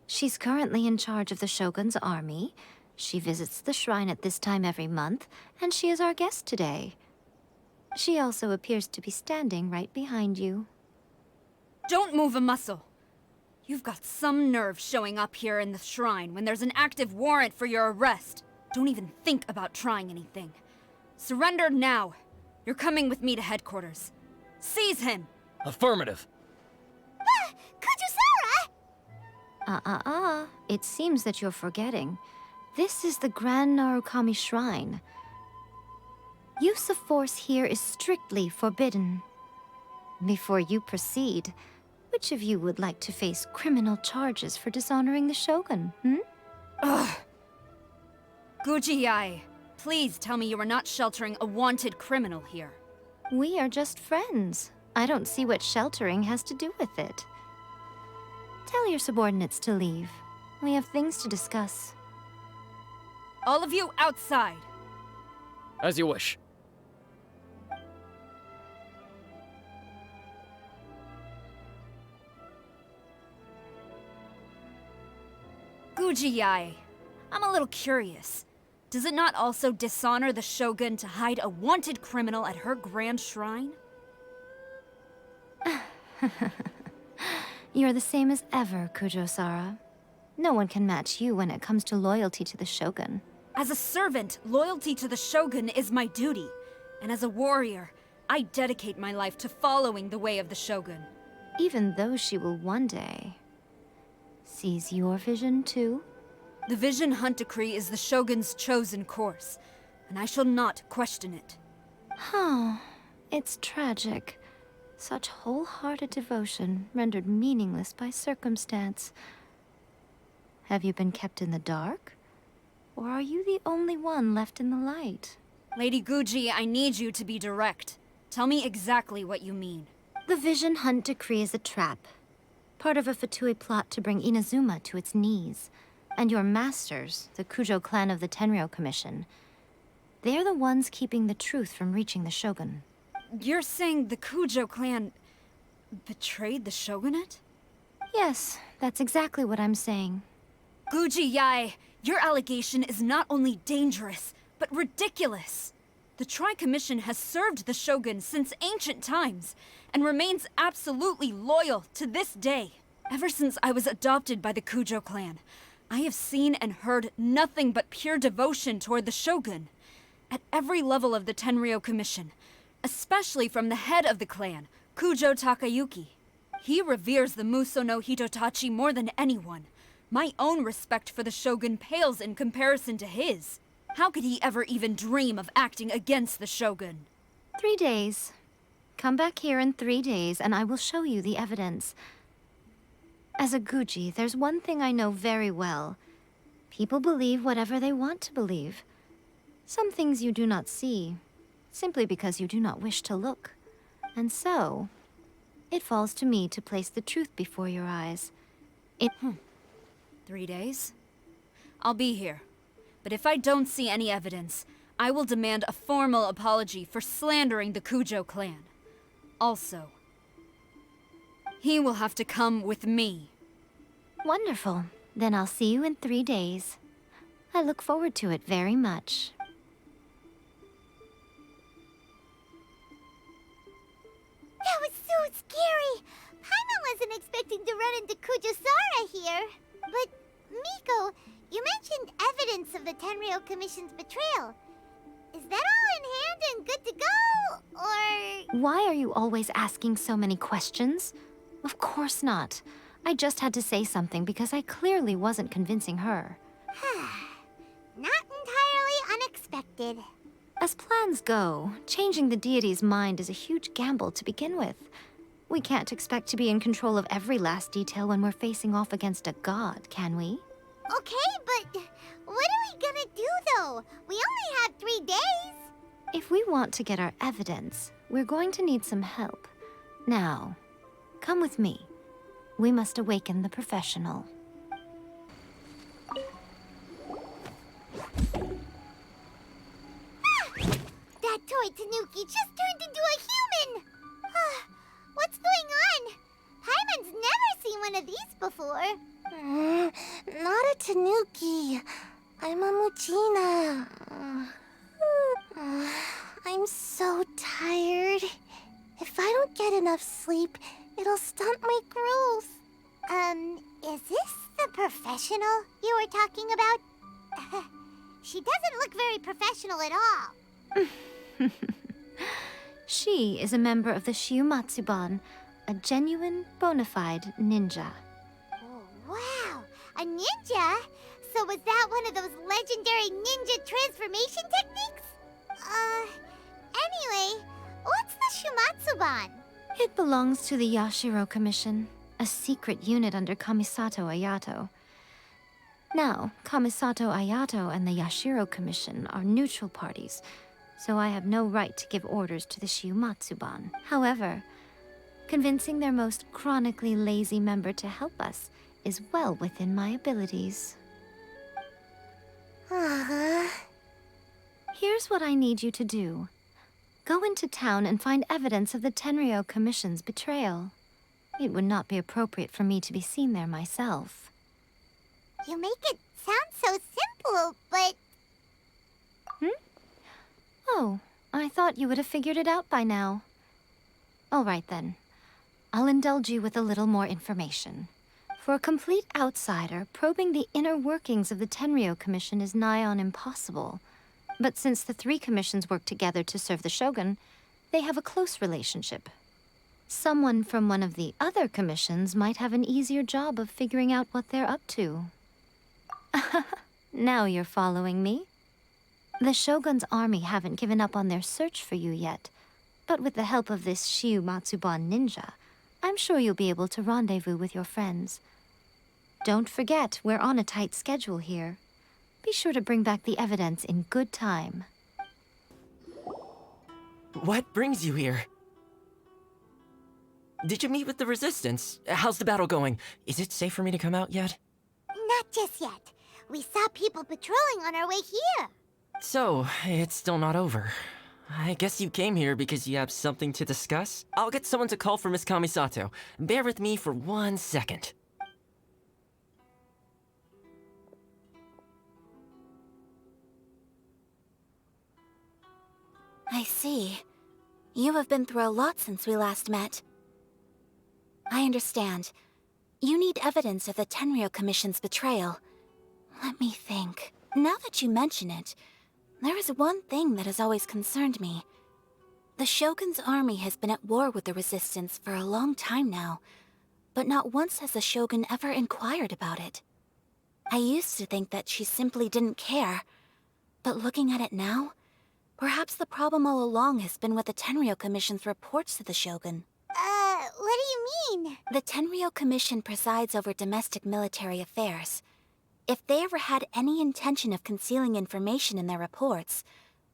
She's currently in charge of the Shogun's army. She visits the shrine at this time every month, and she is our guest today. She also appears to be standing right behind you. Don't move a muscle. You've got some nerve showing up here in the shrine when there's an active warrant for your arrest. Don't even think about trying anything. Surrender now. You're coming with me to headquarters. Seize him! Affirmative. Kujusara! It seems that you're forgetting. This is the Grand Narukami Shrine. Use of force here is strictly forbidden. Before you proceed, which of you would like to face criminal charges for dishonoring the Shogun, Ugh! Guji-ai, please tell me you are not sheltering a wanted criminal here. We are just friends. I don't see what sheltering has to do with it. Tell your subordinates to leave. We have things to discuss. All of you outside! As you wish. Guji-ai, I'm a little curious. Does it not also dishonor the Shogun to hide a wanted criminal at her grand shrine? You're the same as ever, Kujo-sara. No one can match you when it comes to loyalty to the Shogun. As a servant, loyalty to the Shogun is my duty. And as a warrior, I dedicate my life to following the way of the Shogun. Even though she will one day seize your vision too? The Vision Hunt Decree is the Shogun's chosen course, and I shall not question it. Oh, it's tragic. Such wholehearted devotion rendered meaningless by circumstance. Have you been kept in the dark? Or are you the only one left in the light? Lady Guji, I need you to be direct. Tell me exactly what you mean. The Vision Hunt Decree is a trap. Part of a Fatui plot to bring Inazuma to its knees. And your masters, the Kujo clan of the Tenryou Commission, they're the ones keeping the truth from reaching the Shogun. You're saying the Kujo clan betrayed the Shogunate? Yes, that's exactly what I'm saying. Guji-ai, your allegation is not only dangerous, but ridiculous. The Tri-Commission has served the Shogun since ancient times, and remains absolutely loyal to this day. Ever since I was adopted by the Kujo clan, I have seen and heard nothing but pure devotion toward the Shogun. At every level of the Tenryou Commission, especially from the head of the clan, Kujo Takayuki. He reveres the Muso no Hitotachi more than anyone. My own respect for the Shogun pales in comparison to his. How could he ever even dream of acting against the Shogun? 3 days. Come back here in 3 days and I will show you the evidence. As a Guji, there's one thing I know very well. People believe whatever they want to believe. Some things you do not see, simply because you do not wish to look. And so, it falls to me to place the truth before your eyes. 3 days? I'll be here. But if I don't see any evidence, I will demand a formal apology for slandering the Kujo clan. Also, he will have to come with me. Wonderful. Then I'll see you in 3 days. I look forward to it very much. That was so scary! Paimon wasn't expecting to run into Kujosara here. But, Miko, you mentioned evidence of the Tenryou Commission's betrayal. Is that all in hand and good to go, or...? Why are you always asking so many questions? Of course not. I just had to say something because I clearly wasn't convincing her. Not entirely unexpected. As plans go, changing the deity's mind is a huge gamble to begin with. We can't expect to be in control of every last detail when we're facing off against a god, can we? Okay, but what are we gonna do, though? We only have 3 days. If we want to get our evidence, we're going to need some help. Now, come with me. We must awaken the professional. That toy Tanuki just turned into a human! What's going on? Paimon's never seen one of these before. Not a Tanuki. I'm a Muchina. I'm so tired. If I don't get enough sleep, it'll stunt my growth. Is this the professional you were talking about? She doesn't look very professional at all. She is a member of the Shiumatsuban, a genuine, bona fide ninja. Oh, wow! A ninja? So was that one of those legendary ninja transformation techniques? Anyway, what's the Shiumatsuban? It belongs to the Yashiro Commission, a secret unit under Kamisato Ayato. Now, Kamisato Ayato and the Yashiro Commission are neutral parties, so I have no right to give orders to the Shiumatsuban. However, convincing their most chronically lazy member to help us is well within my abilities. Here's what I need you to do. Go into town and find evidence of the Tenryou Commission's betrayal. It would not be appropriate for me to be seen there myself. You make it sound so simple, but... Oh, I thought you would have figured it out by now. All right then. I'll indulge you with a little more information. For a complete outsider, probing the inner workings of the Tenryou Commission is nigh on impossible. But since the 3 commissions work together to serve the Shogun, they have a close relationship. Someone from one of the other commissions might have an easier job of figuring out what they're up to. Now you're following me. The Shogun's army haven't given up on their search for you yet, but with the help of this Shiumatsuban ninja, I'm sure you'll be able to rendezvous with your friends. Don't forget, we're on a tight schedule here. Be sure to bring back the evidence in good time. What brings you here? Did you meet with the Resistance? How's the battle going? Is it safe for me to come out yet? Not just yet. We saw people patrolling on our way here. So, it's still not over. I guess you came here because you have something to discuss? I'll get someone to call for Miss Kamisato. Bear with me for 1 second. I see. You have been through a lot since we last met. I understand. You need evidence of the Tenryou Commission's betrayal. Let me think. Now that you mention it, there is one thing that has always concerned me. The Shogun's army has been at war with the Resistance for a long time now, but not once has the Shogun ever inquired about it. I used to think that she simply didn't care, but looking at it now, perhaps the problem all along has been with the Tenryou Commission's reports to the Shogun. What do you mean? The Tenryou Commission presides over domestic military affairs. If they ever had any intention of concealing information in their reports,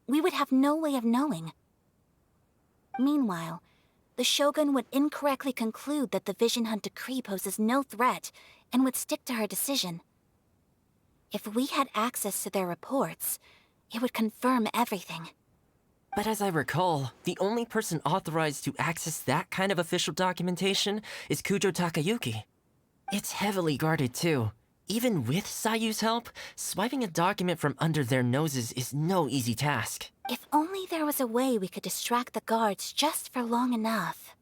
we would have no way of knowing. Meanwhile, the Shogun would incorrectly conclude that the Vision Hunt decree poses no threat and would stick to her decision. If we had access to their reports, it would confirm everything. But as I recall, the only person authorized to access that kind of official documentation is Kujo Takayuki. It's heavily guarded too. Even with Sayu's help, swiping a document from under their noses is no easy task. If only there was a way we could distract the guards just for long enough.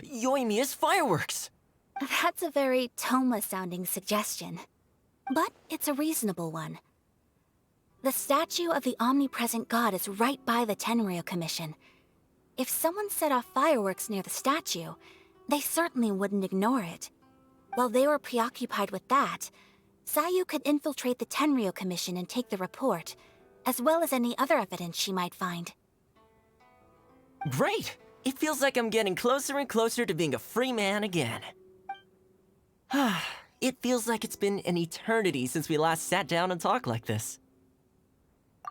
Yoimiya's fireworks! That's a very Toma-sounding suggestion. But it's a reasonable one. The statue of the omnipresent god is right by the Tenryou Commission. If someone set off fireworks near the statue, they certainly wouldn't ignore it. While they were preoccupied with that, Sayu could infiltrate the Tenryou Commission and take the report, as well as any other evidence she might find. Great! It feels like I'm getting closer and closer to being a free man again. It feels like it's been an eternity since we last sat down and talked like this.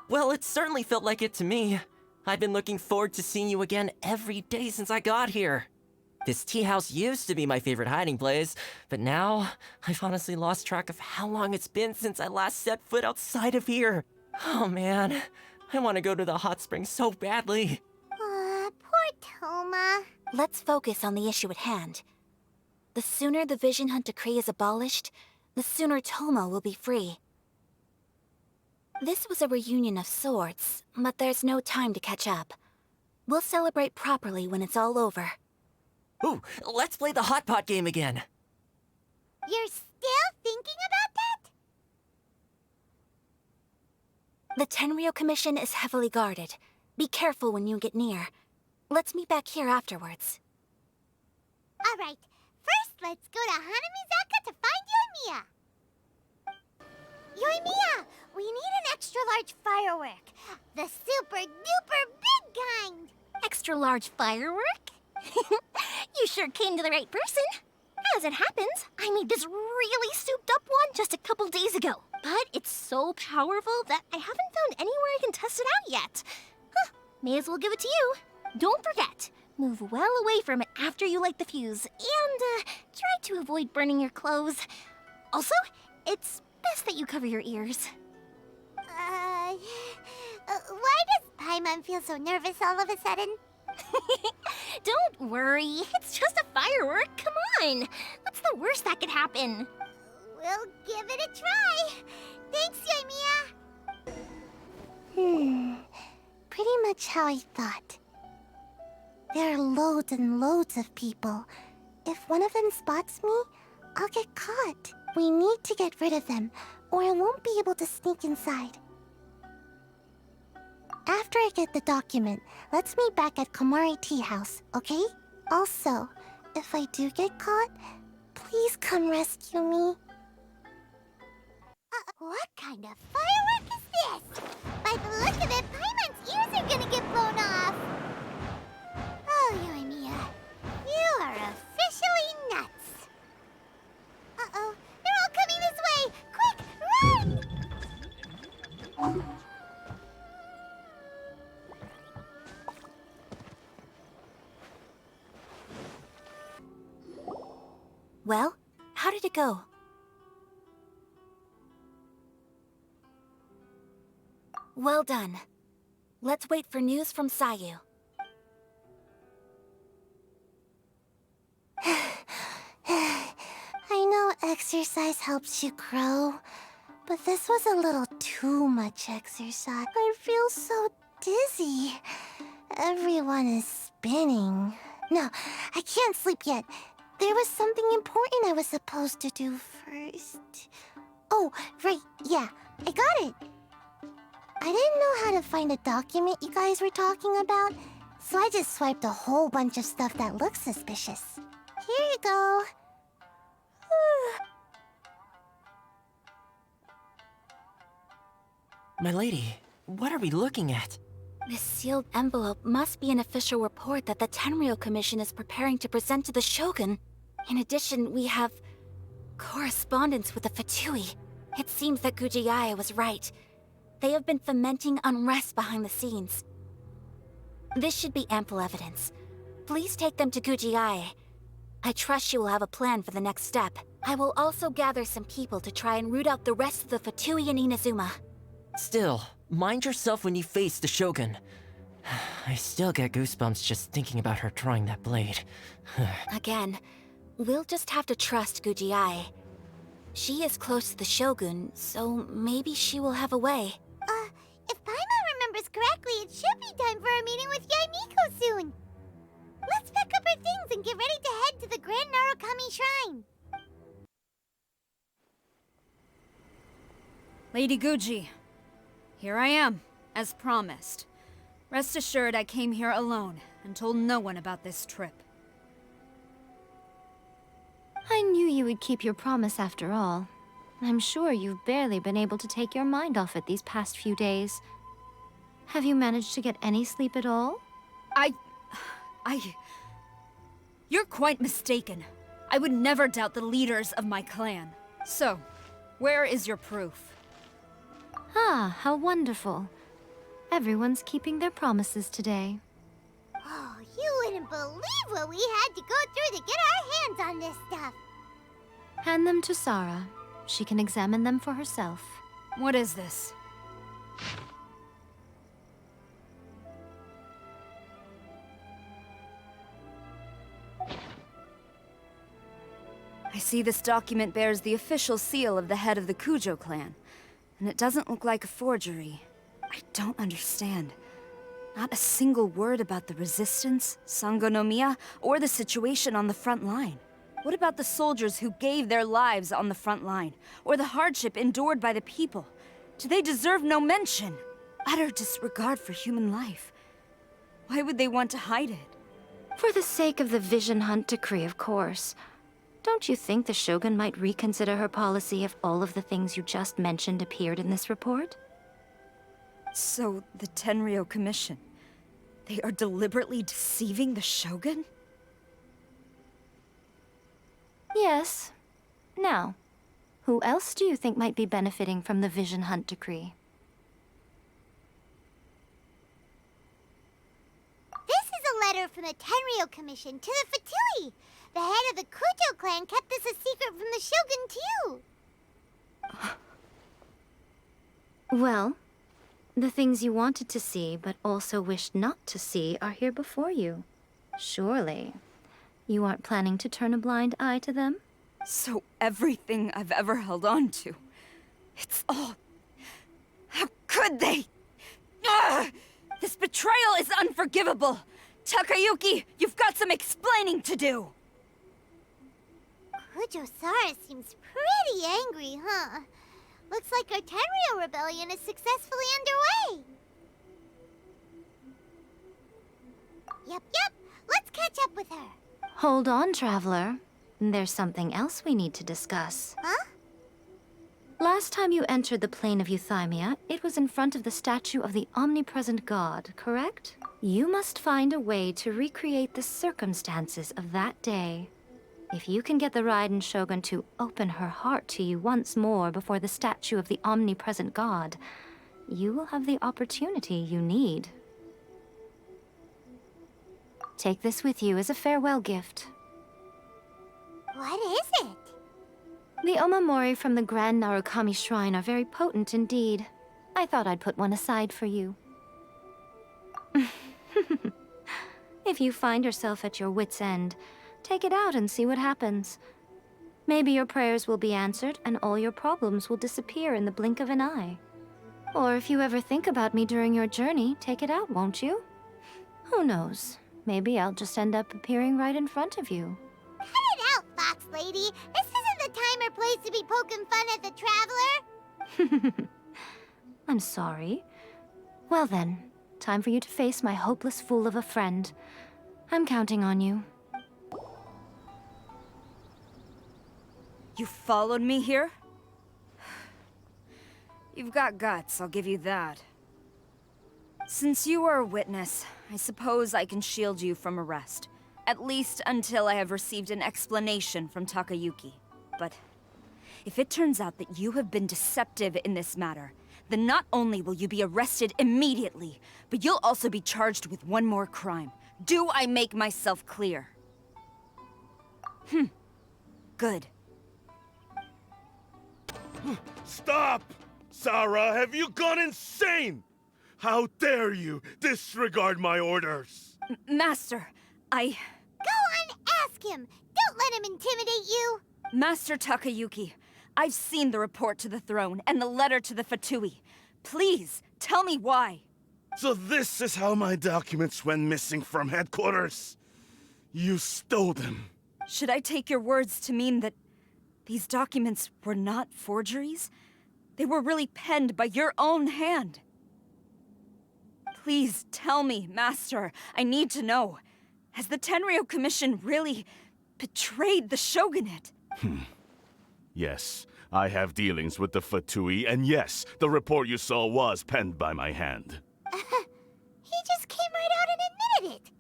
Well, it certainly felt like it to me. I've been looking forward to seeing you again every day since I got here. This tea house used to be my favorite hiding place, but now I've honestly lost track of how long it's been since I last set foot outside of here. Oh man, I want to go to the hot springs so badly. Poor Toma. Let's focus on the issue at hand. The sooner the Vision Hunt Decree is abolished, the sooner Toma will be free. This was a reunion of sorts, but there's no time to catch up. We'll celebrate properly when it's all over. Ooh, let's play the hot pot game again. You're still thinking about that? The Tenryou Commission is heavily guarded. Be careful when you get near. Let's meet back here afterwards. Alright, first let's go to Hanamizaka to find Yoimiya. Yoimiya, we need an extra-large firework. The super-duper big kind. Extra-large firework? You sure came to the right person. As it happens, I made this really souped-up one just a couple days ago. But it's so powerful that I haven't found anywhere I can test it out yet. May as well give it to you. Don't forget, move well away from it after you light the fuse, and try to avoid burning your clothes. Also, it's best that you cover your ears. Why does Paimon feel so nervous all of a sudden? Don't worry, it's just a firework, come on! What's the worst that could happen? We'll give it a try. Thanks, Yoimiya. Pretty much how I thought. There are loads and loads of people. If one of them spots me, I'll get caught. We need to get rid of them, or I won't be able to sneak inside. After I get the document, let's meet back at Komari Tea House, okay? Also, if I do get caught, please come rescue me. What kind of firework is this? By the look of it, Paimon's ears are gonna get blown off. Oh, Yoimiya, you are officially nuts. Uh-oh, they're all coming this way! Quick, run! Well, how did it go? Well done. Let's wait for news from Sayu. I know exercise helps you grow, but this was a little too much exercise. I feel so dizzy. Everyone is spinning. No, I can't sleep yet. There was something important I was supposed to do first. Oh, right, yeah, I got it. I didn't know how to find a document you guys were talking about, so I just swiped a whole bunch of stuff that looks suspicious. Here you go. My lady, what are we looking at? This sealed envelope must be an official report that the Tenryou Commission is preparing to present to the Shogun. In addition, we have correspondence with the Fatui. It seems that Gujiae was right. They have been fomenting unrest behind the scenes. This should be ample evidence. Please take them to Gujiae. I trust you will have a plan for the next step. I will also gather some people to try and root out the rest of the Fatui in Inazuma. Still, mind yourself when you face the Shogun. I still get goosebumps just thinking about her drawing that blade. Again, we'll just have to trust Gujiae. She is close to the Shogun, so maybe she will have a way. If time for our meeting with Yaimiko soon. Let's pack up our things and get ready to head to the Grand Narukami Shrine. Lady Guji, here I am, as promised. Rest assured I came here alone and told no one about this trip. I knew you would keep your promise after all. I'm sure you've barely been able to take your mind off it these past few days. Have you managed to get any sleep at all? You're quite mistaken. I would never doubt the leaders of my clan. So, where is your proof? Ah, how wonderful. Everyone's keeping their promises today. Oh, you wouldn't believe what we had to go through to get our hands on this stuff. Hand them to Sarah. She can examine them for herself. What is this? I see this document bears the official seal of the head of the Kujo clan, and it doesn't look like a forgery. I don't understand. Not a single word about the resistance, Sangonomiya, or the situation on the front line. What about the soldiers who gave their lives on the front line, or the hardship endured by the people? Do they deserve no mention? Utter disregard for human life. Why would they want to hide it? For the sake of the Vision Hunt decree, of course. Don't you think the Shogun might reconsider her policy if all of the things you just mentioned appeared in this report? So, the Tenryou Commission, they are deliberately deceiving the Shogun? Yes. Now, who else do you think might be benefiting from the Vision Hunt decree? This is a letter from the Tenryou Commission to the Fatui. The head of the Kujo clan kept this a secret from the Shogun, too. Well, the things you wanted to see but also wished not to see are here before you. Surely, you aren't planning to turn a blind eye to them? So everything I've ever held on to, it's all... How could they? Ugh! This betrayal is unforgivable! Takayuki, you've got some explaining to do! Kujo-Sara seems pretty angry, huh? Looks like our Tenryou rebellion is successfully underway. Yep. Let's catch up with her. Hold on, Traveler. There's something else we need to discuss. Huh? Last time you entered the plane of Euthymia, it was in front of the statue of the omnipresent god, correct? You must find a way to recreate the circumstances of that day. If you can get the Raiden Shogun to open her heart to you once more before the statue of the omnipresent god, you will have the opportunity you need. Take this with you as a farewell gift. What is it? The omamori from the Grand Narukami Shrine are very potent indeed. I thought I'd put one aside for you. If you find yourself at your wit's end, take it out and see what happens. Maybe your prayers will be answered and all your problems will disappear in the blink of an eye. Or if you ever think about me during your journey, take it out, won't you? Who knows? Maybe I'll just end up appearing right in front of you. Cut it out, Fox Lady! This isn't the time or place to be poking fun at the Traveler! I'm sorry. Well then, time for you to face my hopeless fool of a friend. I'm counting on you. You followed me here? You've got guts, I'll give you that. Since you are a witness, I suppose I can shield you from arrest. At least until I have received an explanation from Takayuki. But if it turns out that you have been deceptive in this matter, then not only will you be arrested immediately, but you'll also be charged with one more crime. Do I make myself clear? Good. Stop! Sarah, have you gone insane? How dare you disregard my orders? Master, Go on, ask him! Don't let him intimidate you! Master Takayuki, I've seen the report to the throne and the letter to the Fatui. Please, tell me why. So this is how my documents went missing from headquarters. You stole them. Should I take your words to mean that these documents were not forgeries? They were really penned by your own hand. Please tell me, Master. I need to know. Has the Tenryou Commission really betrayed the Shogunate? Yes, I have dealings with the Fatui, and yes, the report you saw was penned by my hand. He just came right out and admitted it.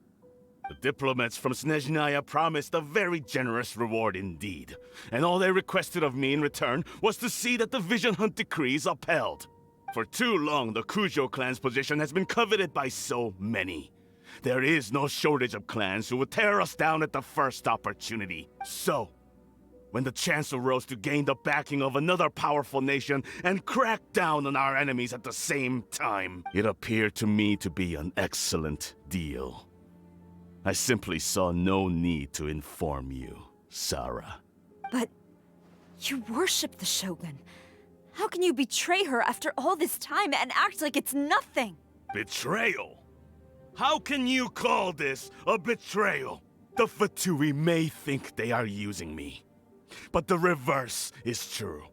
The diplomats from Snezhnaya promised a very generous reward indeed, and all they requested of me in return was to see that the Vision Hunt decree is upheld. For too long, the Kujo clan's position has been coveted by so many. There is no shortage of clans who would tear us down at the first opportunity. So, when the chance arose to gain the backing of another powerful nation and crack down on our enemies at the same time, it appeared to me to be an excellent deal. I simply saw no need to inform you, Sarah. But you worship the Shogun. How can you betray her after all this time and act like it's nothing? Betrayal? How can you call this a betrayal? The Fatui may think they are using me, but the reverse is true.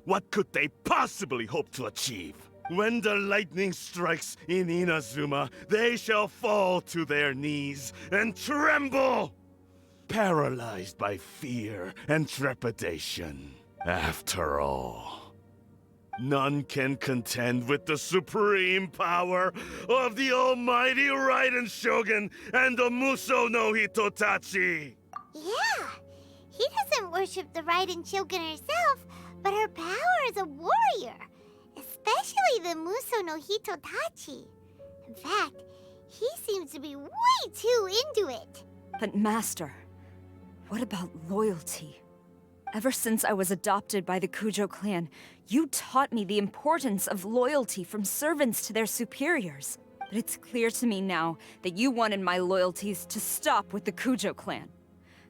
What could they possibly hope to achieve? When the lightning strikes in Inazuma, they shall fall to their knees and tremble, paralyzed by fear and trepidation. After all, none can contend with the supreme power of the almighty Raiden Shogun and the Muso no Hitotachi! Yeah, he doesn't worship the Raiden Shogun herself, but her power as a warrior. Especially the Muso no Hitotachi. In fact, he seems to be way too into it. But Master, what about loyalty? Ever since I was adopted by the Kujo clan, you taught me the importance of loyalty from servants to their superiors. But it's clear to me now that you wanted my loyalties to stop with the Kujo clan.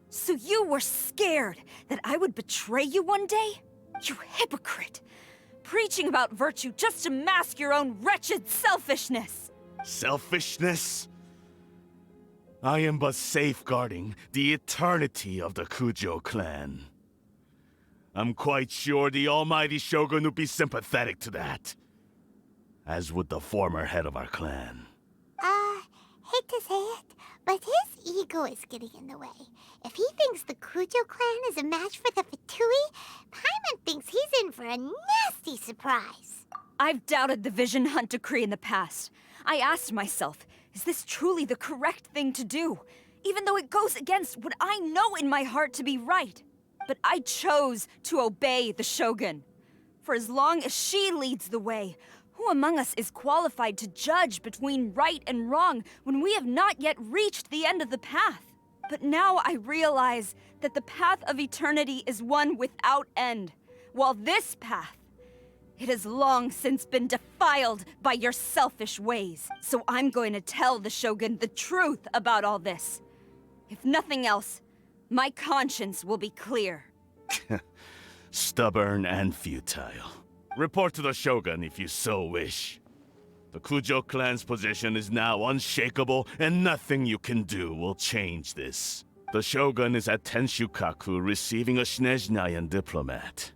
So you were scared that I would betray you one day? You hypocrite! Preaching about virtue just to mask your own wretched selfishness! Selfishness? I am but safeguarding the eternity of the Kujo clan. I'm quite sure the almighty Shogun would be sympathetic to that. As would the former head of our clan. Hate to say it, but his ego is getting in the way. If he thinks the Kujo clan is a match for the Fatui, Paimon thinks he's in for a nasty surprise. I've doubted the Vision Hunt decree in the past. I asked myself, is this truly the correct thing to do? Even though it goes against what I know in my heart to be right. But I chose to obey the Shogun. For as long as she leads the way, who among us is qualified to judge between right and wrong when we have not yet reached the end of the path? But now I realize that the path of eternity is one without end, while this path, it has long since been defiled by your selfish ways. So I'm going to tell the Shogun the truth about all this. If nothing else, my conscience will be clear. Stubborn and futile. Report to the Shogun if you so wish. The Kujo clan's position is now unshakable, and nothing you can do will change this. The Shogun is at Tenshukaku receiving a Snezhnayan diplomat.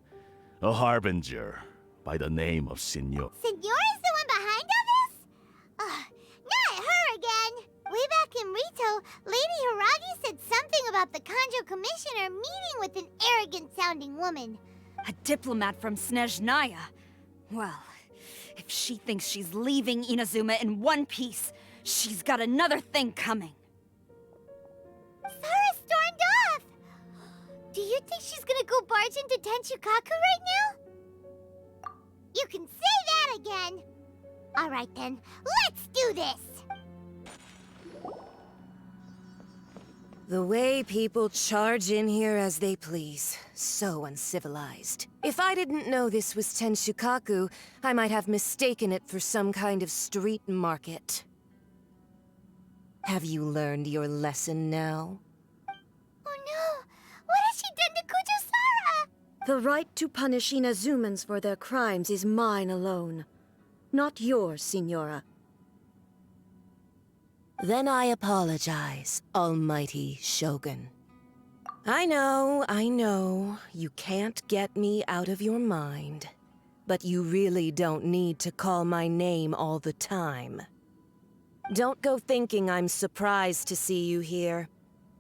A harbinger by the name of Senor. Senor's the one behind all this? Not her again! Way back in Rito, Lady Hiragi said something about the Kanjo Commissioner meeting with an arrogant-sounding woman. A diplomat from Snezhnaya? Well, if she thinks she's leaving Inazuma in one piece, she's got another thing coming. Sarah stormed off! Do you think she's gonna go barge into Tenshukaku right now? You can say that again! Alright then, let's do this! The way people charge in here as they please. So uncivilized. If I didn't know this was Tenshukaku, I might have mistaken it for some kind of street market. Have you learned your lesson now? Oh no! What has she done to Kujo-Sara? The right to punish Inazumans for their crimes is mine alone. Not yours, Signora. Then I apologize, Almighty Shogun. I know, you can't get me out of your mind. But you really don't need to call my name all the time. Don't go thinking I'm surprised to see you here.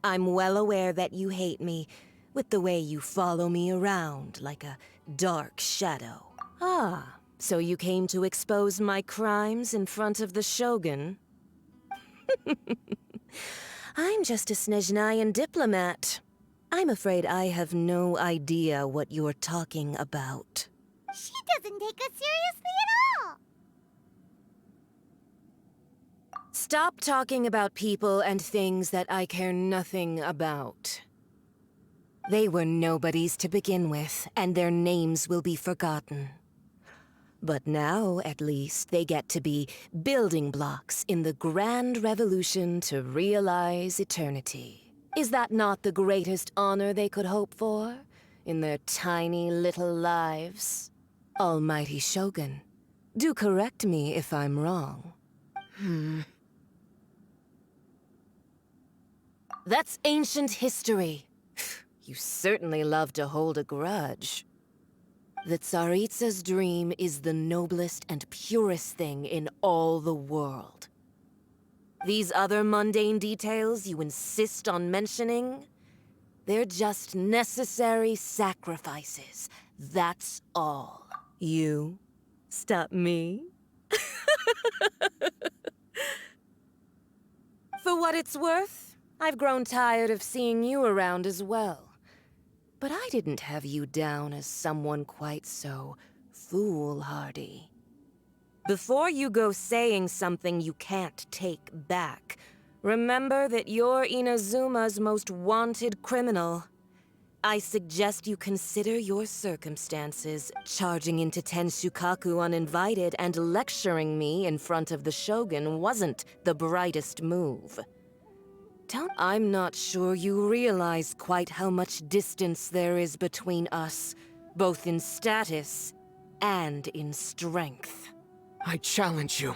I'm well aware that you hate me, with the way you follow me around like a dark shadow. Ah, so you came to expose my crimes in front of the Shogun? I'm just a Snezhnayan diplomat. I'm afraid I have no idea what you're talking about. She doesn't take us seriously at all! Stop talking about people and things that I care nothing about. They were nobodies to begin with, and their names will be forgotten. But now, at least, they get to be building blocks in the grand revolution to realize eternity. Is that not the greatest honor they could hope for in their tiny little lives? Almighty Shogun, do correct me if I'm wrong. That's ancient history. You certainly love to hold a grudge. The Tsaritsa's dream is the noblest and purest thing in all the world. These other mundane details you insist on mentioning, they're just necessary sacrifices. That's all. You stop me? For what it's worth, I've grown tired of seeing you around as well. But I didn't have you down as someone quite so foolhardy. Before you go saying something you can't take back, remember that you're Inazuma's most wanted criminal. I suggest you consider your circumstances. Charging into Tenshukaku uninvited and lecturing me in front of the Shogun wasn't the brightest move. I'm not sure you realize quite how much distance there is between us, both in status and in strength. I challenge you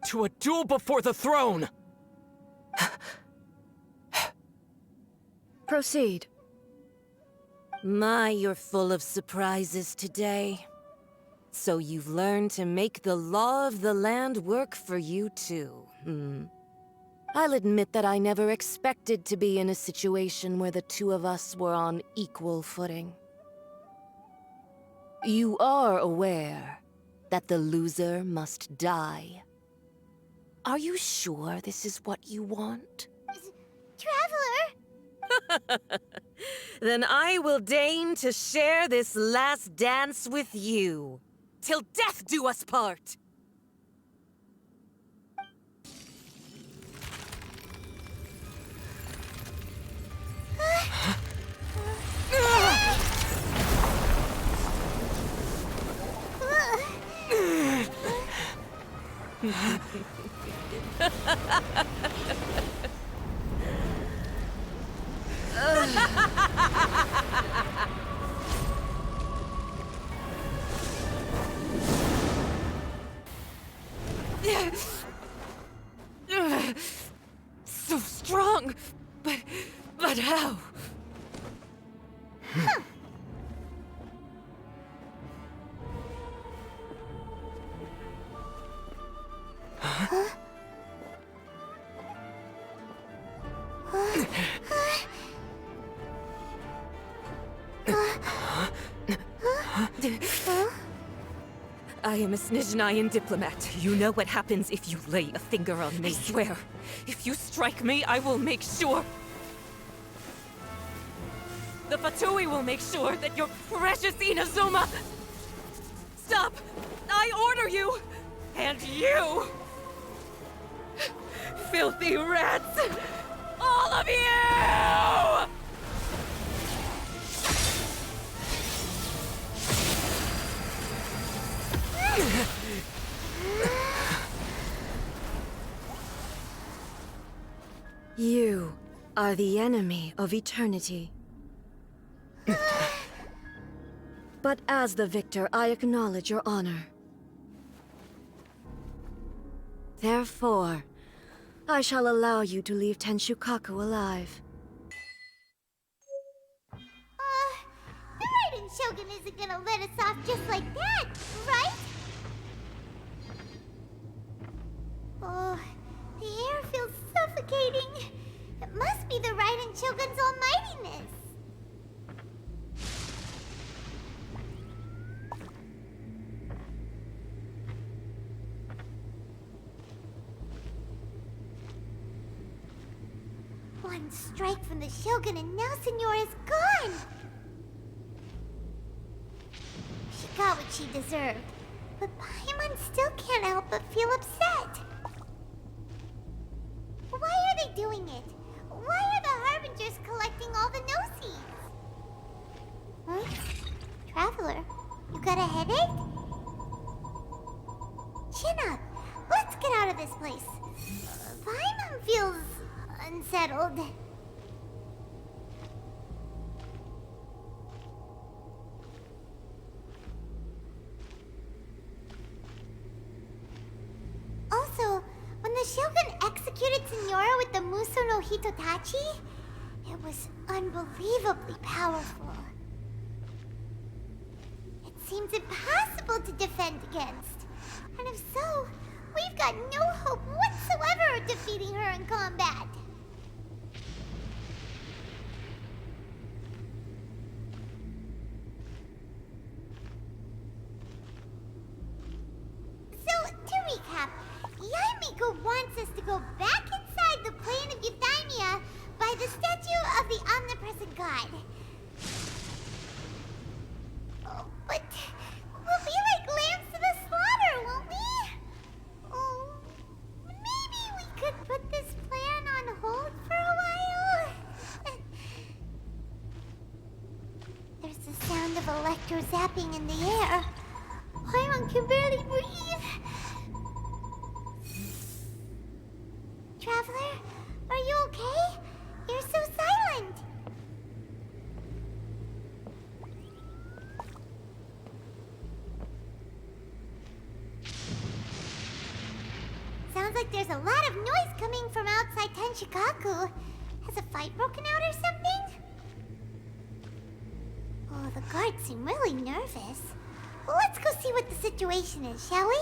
to a duel before the throne! Proceed. My, you're full of surprises today. So you've learned to make the law of the land work for you too, I'll admit that I never expected to be in a situation where the two of us were on equal footing. You are aware that the loser must die. Are you sure this is what you want? Traveler! Then I will deign to share this last dance with you. Till death do us part! So strong, but how? I am a Snezhnayan diplomat. You know what happens if you lay a finger on me. I swear, if you strike me, I will make sure... The Fatui will make sure that your precious Inazuma... Stop! I order you! And you! Filthy rats! All of you! You are the enemy of eternity. But as the victor, I acknowledge your honor. Therefore, I shall allow you to leave Tenshukaku alive. The Raiden Shogun isn't gonna let us off just like that, right? Oh, the air feels suffocating. It must be the Raiden Shogun's almightiness. One strike from the Shogun and now Senora is gone! She got what she deserved, but Paimon still can't help but feel upset. Why are they doing it? Why are the Harbingers collecting all the no-seeds? Huh? Traveler, you got a headache? Chin up. Let's get out of this place. Paimon feels unsettled. Also, when the Shogun executed Senora with the Muso no Hitotachi, it was unbelievably powerful. It seems impossible to defend against. And if so, we've got no hope whatsoever of defeating her in combat. So, to recap, Yaimiko wants us to go back inside the plane of Euthymia by the statue of the omnipresent god. Oh, but we'll be like lambs to the slaughter, won't we? Oh, maybe we could put this plan on hold for a while? There's the sound of electro zapping in the air. Paimon can barely breathe. Traveler, are you okay? You're so silent. Sounds like there's a lot of noise coming from outside Tenshukaku. Has a fight broken out or something? Oh, the guards seem really nervous. Let's go see what the situation is, shall we?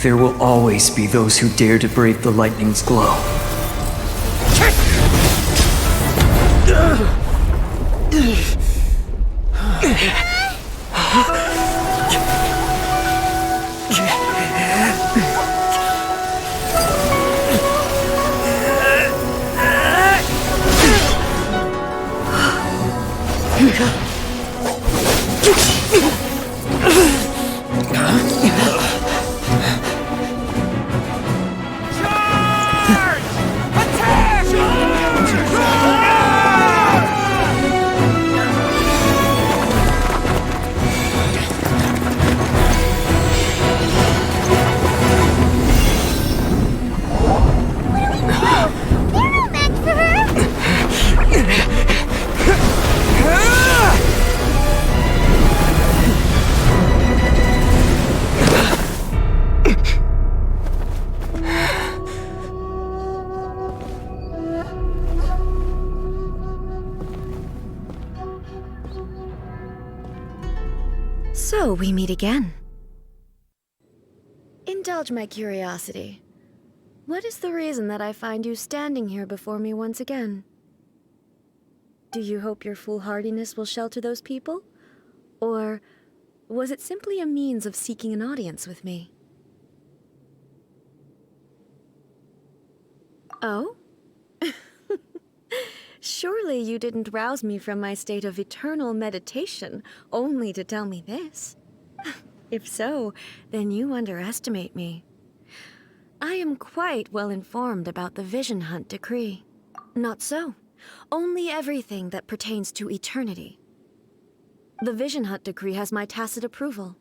There will always be those who dare to brave the lightning's glow. So we meet again. Indulge my curiosity. What is the reason that I find you standing here before me once again? Do you hope your foolhardiness will shelter those people? Or was it simply a means of seeking an audience with me? Oh? Surely you didn't rouse me from my state of eternal meditation only to tell me this. If so, then you underestimate me. I am quite well informed about the Vision Hunt decree. Not so. Only everything that pertains to eternity. The Vision Hunt decree has my tacit approval.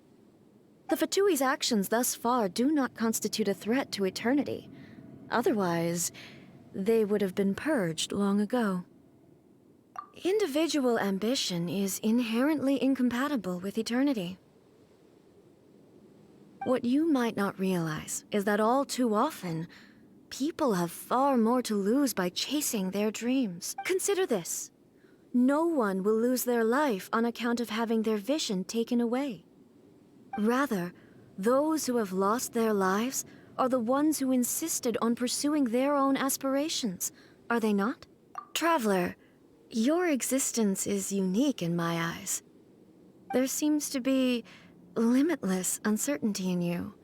The Fatui's actions thus far do not constitute a threat to eternity. Otherwise, they would have been purged long ago. Individual ambition is inherently incompatible with eternity. What you might not realize is that all too often, people have far more to lose by chasing their dreams. Consider this. No one will lose their life on account of having their vision taken away. Rather, those who have lost their lives are the ones who insisted on pursuing their own aspirations, are they not? Traveler, your existence is unique in my eyes. There seems to be limitless uncertainty in you.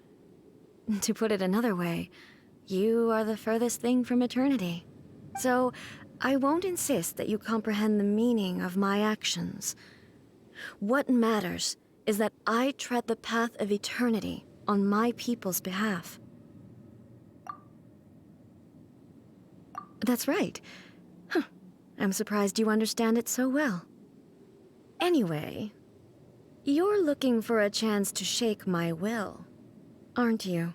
To put it another way, you are the furthest thing from eternity. So, I won't insist that you comprehend the meaning of my actions. What matters is that I tread the path of eternity on my people's behalf. That's right. Huh. I'm surprised you understand it so well. Anyway, you're looking for a chance to shake my will, aren't you?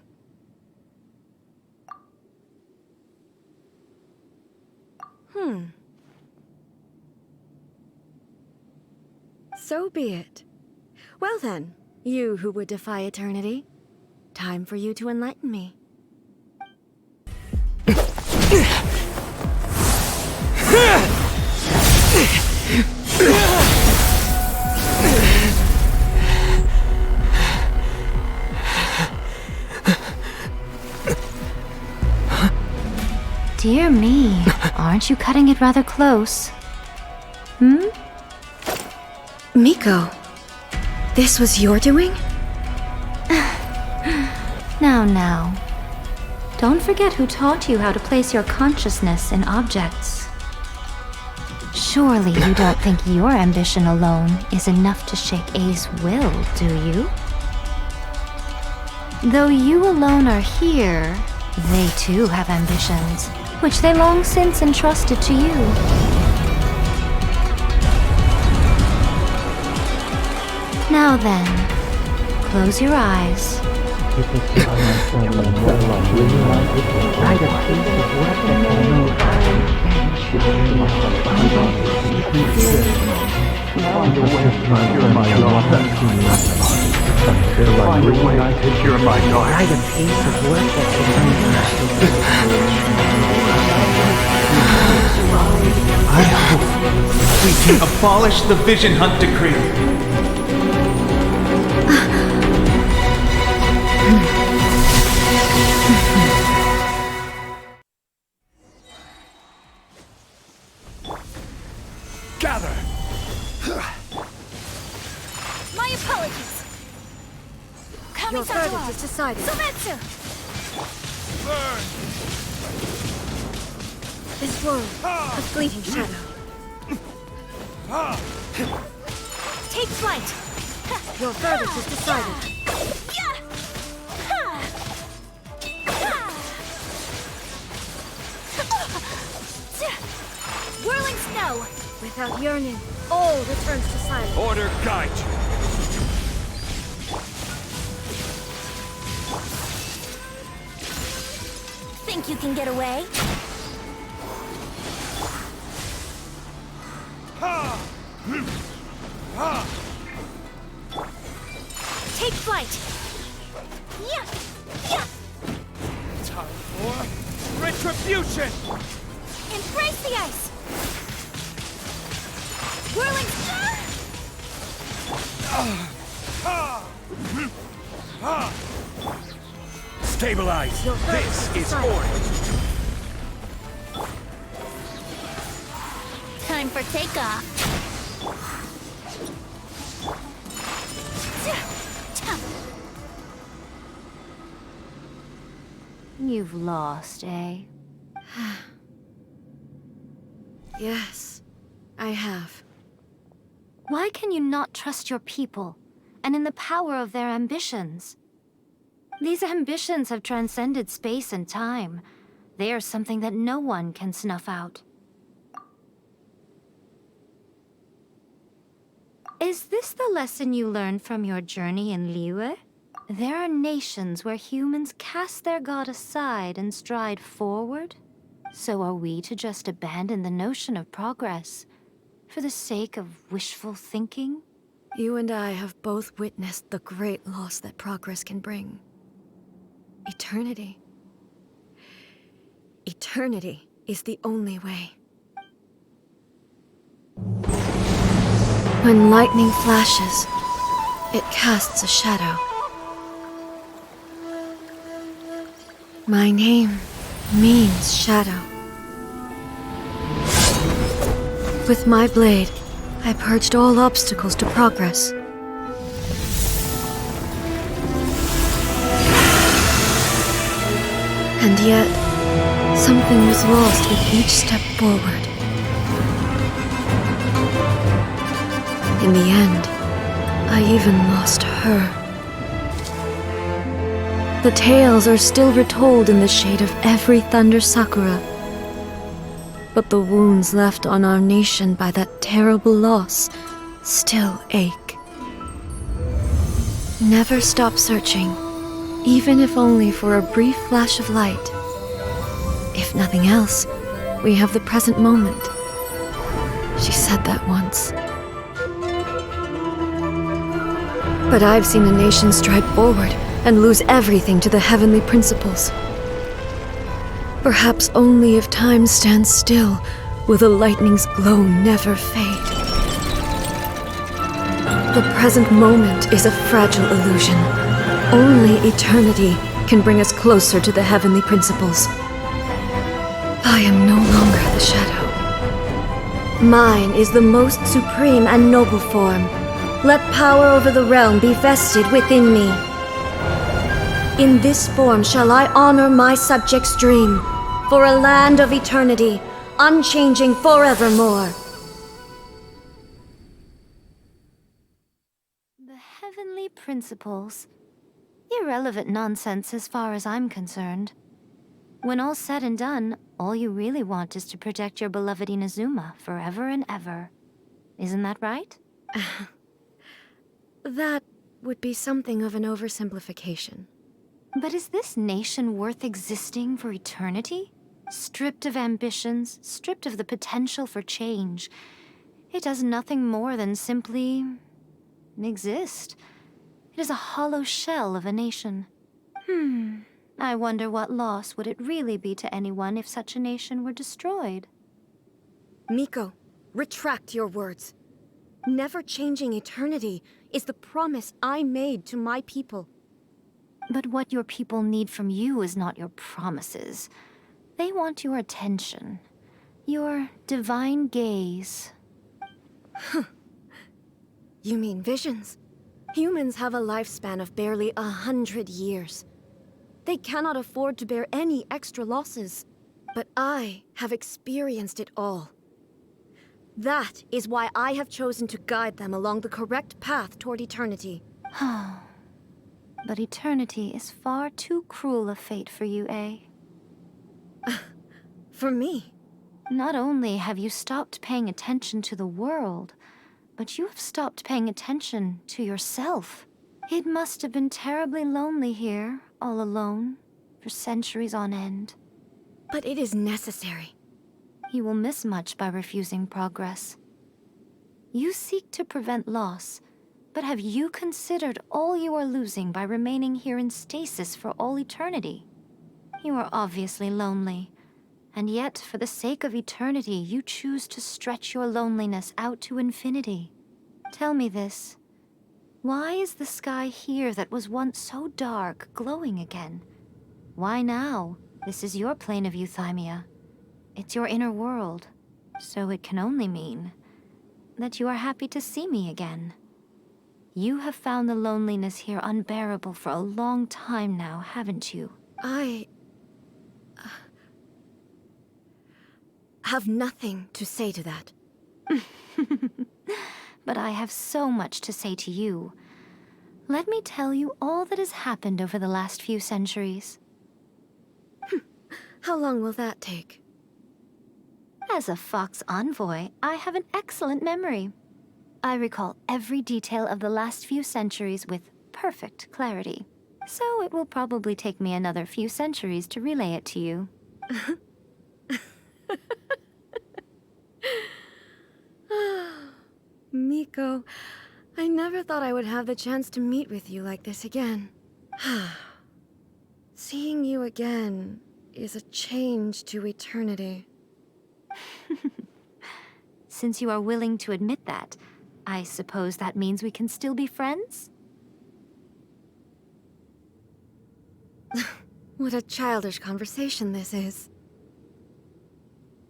So be it. Well then, you who would defy eternity, time for you to enlighten me. Dear me, aren't you cutting it rather close? Miko, this was your doing? Now. Don't forget who taught you how to place your consciousness in objects. Surely you don't think your ambition alone is enough to shake A's will, do you? Though you alone are here, they too have ambitions, which they long since entrusted to you. Now then, close your eyes. I hope we can abolish the Vision Hunt decree. Gather! My apologies! Your verdict is decided. Sometsu! Burn! This world, a fleeting shadow. Take flight! Your verdict is decided. Whirling snow! Without yearning, all returns to silence. Order guide you. Think you can get away? Take flight! Time for retribution! Embrace the ice! Whirling... Stabilize! This is order! Time for takeoff! You've lost, eh? Yes, I have. Why can you not trust your people, and in the power of their ambitions? These ambitions have transcended space and time. They are something that no one can snuff out. Is this the lesson you learned from your journey in Liyue? There are nations where humans cast their god aside and stride forward. So are we to just abandon the notion of progress for the sake of wishful thinking? You and I have both witnessed the great loss that progress can bring. Eternity. Eternity is the only way. When lightning flashes, it casts a shadow. My name means shadow. With my blade, I purged all obstacles to progress. And yet, something was lost with each step forward. In the end, I even lost her. The tales are still retold in the shade of every Thunder Sakura. But the wounds left on our nation by that terrible loss still ache. Never stop searching, even if only for a brief flash of light. If nothing else, we have the present moment. She said that once. But I've seen a nation stride forward and lose everything to the heavenly principles. Perhaps only if time stands still will the lightning's glow never fade. The present moment is a fragile illusion. Only eternity can bring us closer to the heavenly principles. I am no longer the shadow. Mine is the most supreme and noble form. Let power over the realm be vested within me. In this form shall I honor my subjects' dream, for a land of eternity, unchanging forevermore. The heavenly principles. Irrelevant nonsense as far as I'm concerned. When all's said and done, all you really want is to protect your beloved Inazuma forever and ever. Isn't that right? That would be something of an oversimplification. But is this nation worth existing for eternity? Stripped of ambitions, stripped of the potential for change. It does nothing more than simply exist. It is a hollow shell of a nation. I wonder what loss would it really be to anyone if such a nation were destroyed? Miko, retract your words. Never changing eternity is the promise I made to my people. But what your people need from you is not your promises. They want your attention. Your divine gaze. You mean visions? Humans have a lifespan of barely 100 years. They cannot afford to bear any extra losses. But I have experienced it all. That is why I have chosen to guide them along the correct path toward eternity. But eternity is far too cruel a fate for you, eh? For me? Not only have you stopped paying attention to the world, but you have stopped paying attention to yourself. It must have been terribly lonely here, all alone, for centuries on end. But it is necessary. You will miss much by refusing progress. You seek to prevent loss, but have you considered all you are losing by remaining here in stasis for all eternity? You are obviously lonely, and yet for the sake of eternity, you choose to stretch your loneliness out to infinity. Tell me this. Why is the sky here that was once so dark glowing again? Why now? This is your plane of euthymia. It's your inner world, so it can only mean that you are happy to see me again. You have found the loneliness here unbearable for a long time now, haven't you? I have nothing to say to that. But I have so much to say to you. Let me tell you all that has happened over the last few centuries. How long will that take? As a Fox envoy, I have an excellent memory. I recall every detail of the last few centuries with perfect clarity. So it will probably take me another few centuries to relay it to you. Miko, I never thought I would have the chance to meet with you like this again. Seeing you again is a change to eternity. Since you are willing to admit that, I suppose that means we can still be friends? What a childish conversation this is.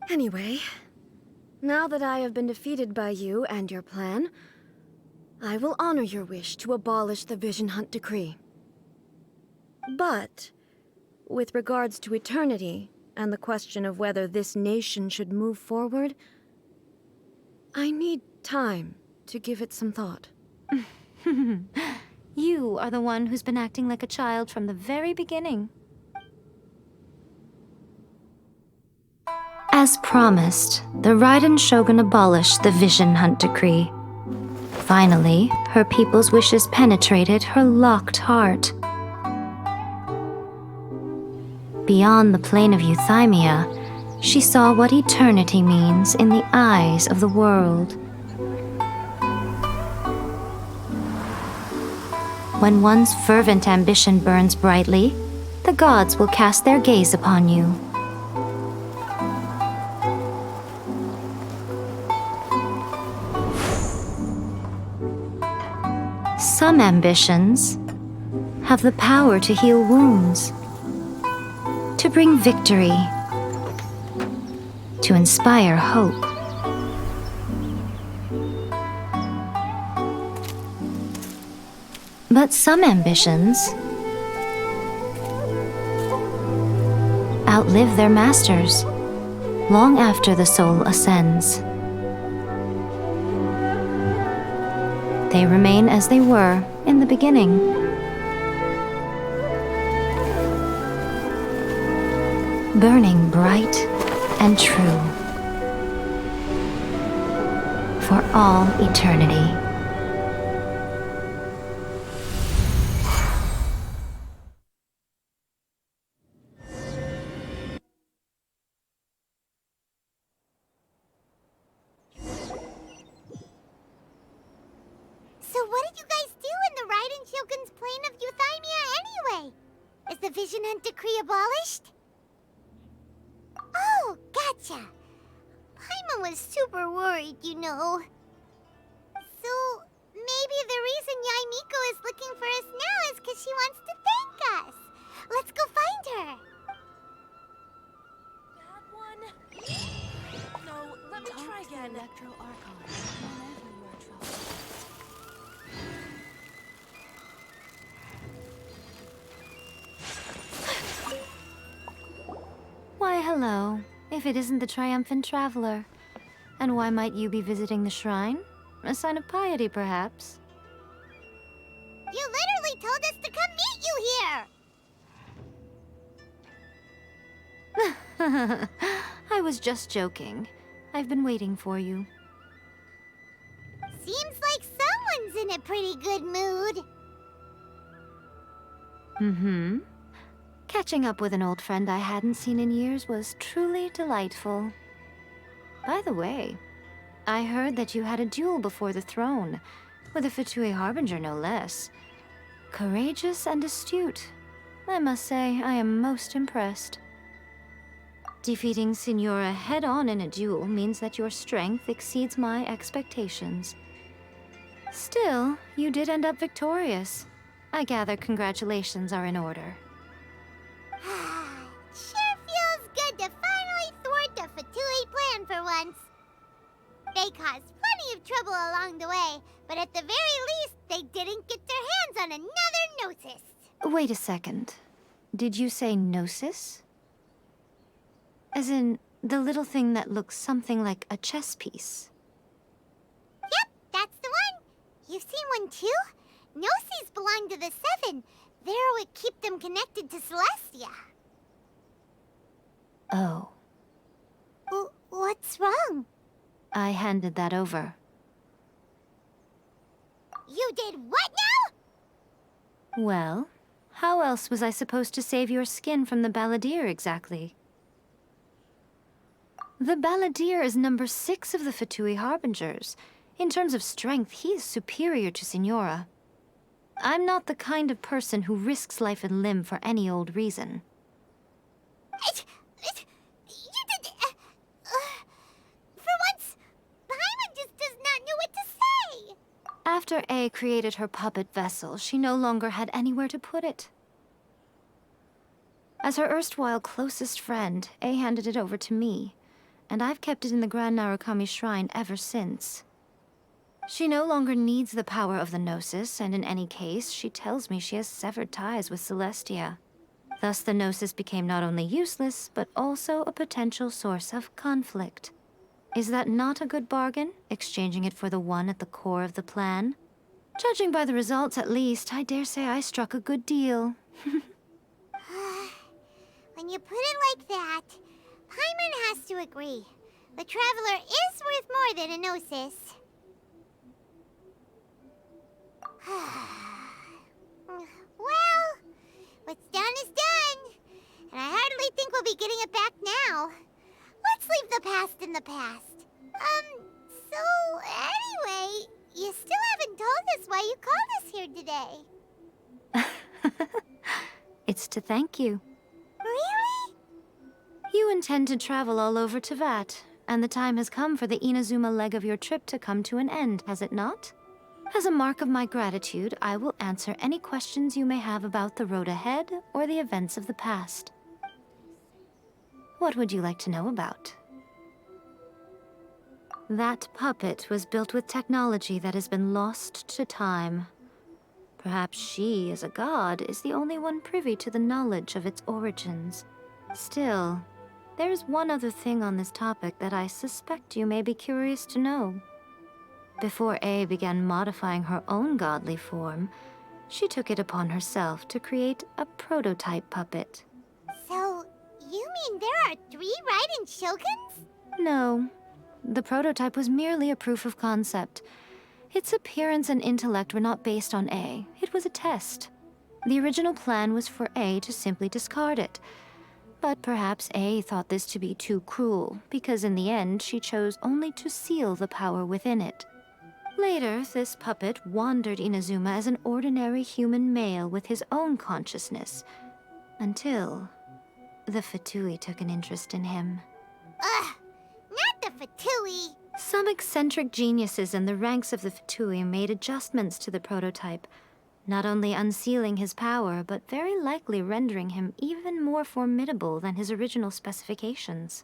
Anyway, now that I have been defeated by you and your plan, I will honor your wish to abolish the Vision Hunt Decree. But, with regards to eternity and the question of whether this nation should move forward, I need time to give it some thought. You are the one who's been acting like a child from the very beginning. As promised, the Raiden Shogun abolished the Vision Hunt Decree. Finally, her people's wishes penetrated her locked heart. Beyond the plane of Euthymia, she saw what eternity means in the eyes of the world. When one's fervent ambition burns brightly, the gods will cast their gaze upon you. Some ambitions have the power to heal wounds, to bring victory, to inspire hope. But some ambitions outlive their masters long after the soul ascends. They remain as they were in the beginning. Burning bright and true for all eternity. So what did you guys do in the Raiden Shogun's plane of Euthymia anyway? Is the Vision Hunt Decree abolished? Oh, gotcha. Paimon was super worried, you know. So, maybe the reason Yae Miko is looking for us now is because she wants to thank us. Let's go find her. Bad one. No, let me try again. Archon. Whenever you are troubled. Why, hello. If it isn't the triumphant traveler. And why might you be visiting the shrine? A sign of piety, perhaps? You literally told us to come meet you here! I was just joking. I've been waiting for you. Seems like someone's in a pretty good mood. Mm-hmm. Catching up with an old friend I hadn't seen in years was truly delightful. By the way, I heard that you had a duel before the throne, with a Fatui Harbinger no less. Courageous and astute. I must say, I am most impressed. Defeating Signora head-on in a duel means that your strength exceeds my expectations. Still, you did end up victorious. I gather congratulations are in order. Sure feels good to finally thwart the Fatui plan for once. They caused plenty of trouble along the way, but at the very least, they didn't get their hands on another Gnosis. Wait a second. Did you say Gnosis? As in, the little thing that looks something like a chess piece? Yep, that's the one. You've seen one too? Gnosis belong Shrine to the Seven. There would keep them connected to Celestia. Oh, What's wrong? I handed that over. You did what now? Well, how else was I supposed to save your skin from the Balladeer exactly? The Balladeer is number 6 of the Fatui Harbingers. In terms of strength, he is superior to Signora. I'm not the kind of person who risks life and limb for any old reason. You did... for once, Paimon just does not know what to say. After A created her puppet vessel, she no longer had anywhere to put it. As her erstwhile closest friend, A handed it over to me, and I've kept it in the Grand Narukami Shrine ever since. She no longer needs the power of the Gnosis, and in any case, she tells me she has severed ties with Celestia. Thus, the Gnosis became not only useless, but also a potential source of conflict. Is that not a good bargain, exchanging it for the one at the core of the plan? Judging by the results, at least, I dare say I struck a good deal. When you put it like that, Paimon has to agree. The Traveler is worth more than a Gnosis. Well, what's done is done. And I hardly think we'll be getting it back now. Let's leave the past in the past. So anyway, you still haven't told us why you called us here today. It's to thank you. Really? You intend to travel all over Teyvat, and the time has come for the Inazuma leg of your trip to come to an end, has it not? As a mark of my gratitude, I will answer any questions you may have about the road ahead or the events of the past. What would you like to know about? That puppet was built with technology that has been lost to time. Perhaps she, as a god, is the only one privy to the knowledge of its origins. Still, there is one other thing on this topic that I suspect you may be curious to know. Before A began modifying her own godly form, she took it upon herself to create a prototype puppet. So, you mean there are 3 Raiden Shoguns? No. The prototype was merely a proof of concept. Its appearance and intellect were not based on A. It was a test. The original plan was for A to simply discard it. But perhaps A thought this to be too cruel, because in the end she chose only to seal the power within it. Later, this puppet wandered Inazuma as an ordinary human male with his own consciousness, until the Fatui took an interest in him. Ugh! Not the Fatui! Some eccentric geniuses in the ranks of the Fatui made adjustments to the prototype, not only unsealing his power, but very likely rendering him even more formidable than his original specifications.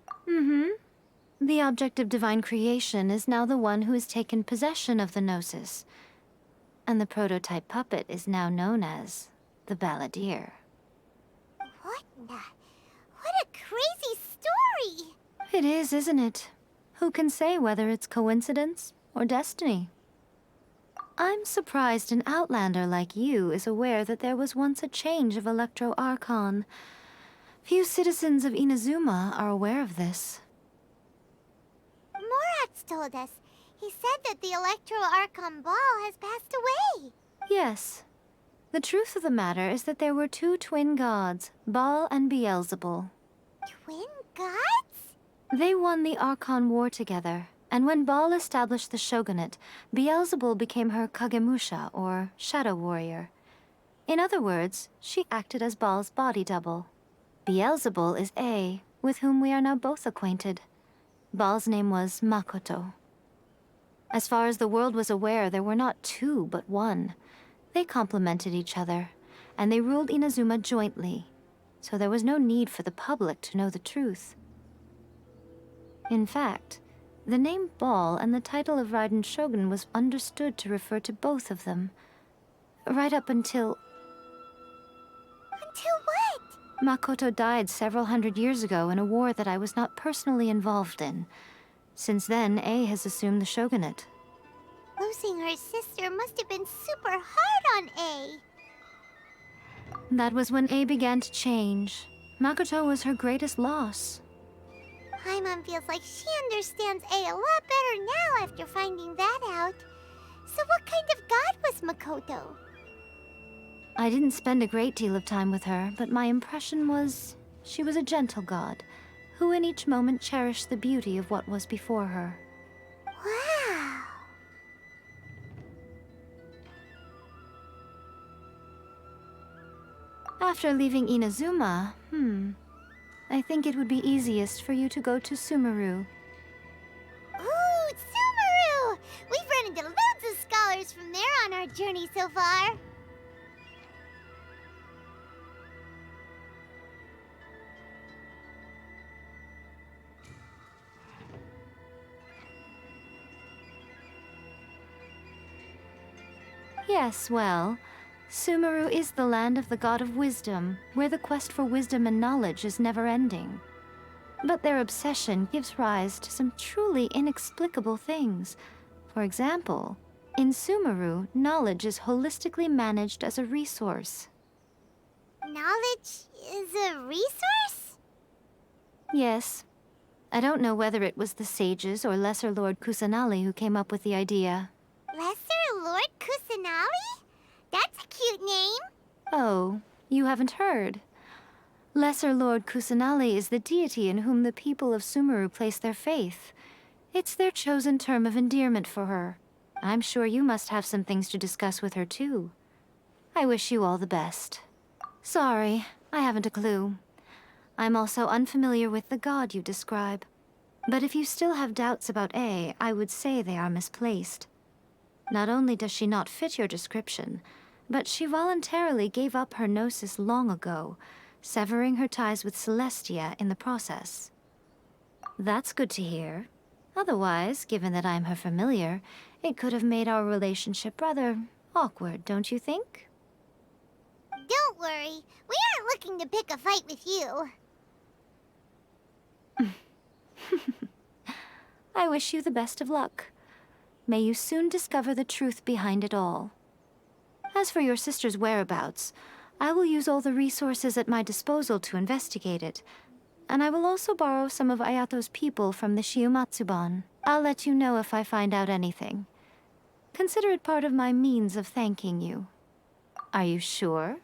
The object of divine creation is now the one who has taken possession of the Gnosis, and the prototype puppet is now known as the Balladeer. What a crazy story! It is, isn't it? Who can say whether it's coincidence or destiny? I'm surprised an outlander like you is aware that there was once a change of Electro Archon. Few citizens of Inazuma are aware of this. Morat's told us. He said that the Electro Archon Ball has passed away. Yes. The truth of the matter is that there were 2 twin gods, Baal and Beelzebul. Twin gods? They won the Archon War together, and when Baal established the shogunate, Beelzebul became her Kagemusha, or shadow warrior. In other words, she acted as Baal's body double. Beelzebul is A, with whom we are now both acquainted. Baal's name was Makoto. As far as the world was aware, there were not 2, but 1. They complemented each other, and they ruled Inazuma jointly, so there was no need for the public to know the truth. In fact, the name Baal and the title of Raiden Shogun was understood to refer to both of them, right up until... Until what? Makoto died several hundred years ago in a war that I was not personally involved in. Since then, A has assumed the shogunate. Losing her sister must have been super hard on A. That was when A began to change. Makoto was her greatest loss. Paimon feels like she understands A a lot better now after finding that out. So what kind of god was Makoto? I didn't spend a great deal of time with her, but my impression was she was a gentle god, who in each moment cherished the beauty of what was before her. Wow. After leaving Inazuma, I think it would be easiest for you to go to Sumeru. Ooh, Sumeru! We've run into loads of scholars from there on our journey so far. Yes, well, Sumeru is the land of the god of wisdom, where the quest for wisdom and knowledge is never-ending. But their obsession gives rise to some truly inexplicable things. For example, in Sumeru, knowledge is holistically managed as a resource. Knowledge is a resource? Yes. I don't know whether it was the sages or Lesser Lord Kusanali who came up with the idea. Lesser Lord Kusanali? That's a cute name. Oh, you haven't heard. Lesser Lord Kusanali is the deity in whom the people of Sumeru place their faith. It's their chosen term of endearment for her. I'm sure you must have some things to discuss with her, too. I wish you all the best. Sorry, I haven't a clue. I'm also unfamiliar with the god you describe. But if you still have doubts about A, I would say they are misplaced. Not only does she not fit your description, but she voluntarily gave up her gnosis long ago, severing her ties with Celestia in the process. That's good to hear. Otherwise, given that I'm her familiar, it could have made our relationship rather awkward, don't you think? Don't worry, we aren't looking to pick a fight with you. I wish you the best of luck. May you soon discover the truth behind it all. As for your sister's whereabouts, I will use all the resources at my disposal to investigate it, and I will also borrow some of Ayato's people from the Shiumatsuban. I'll let you know if I find out anything. Consider it part of my means of thanking you. Are you sure?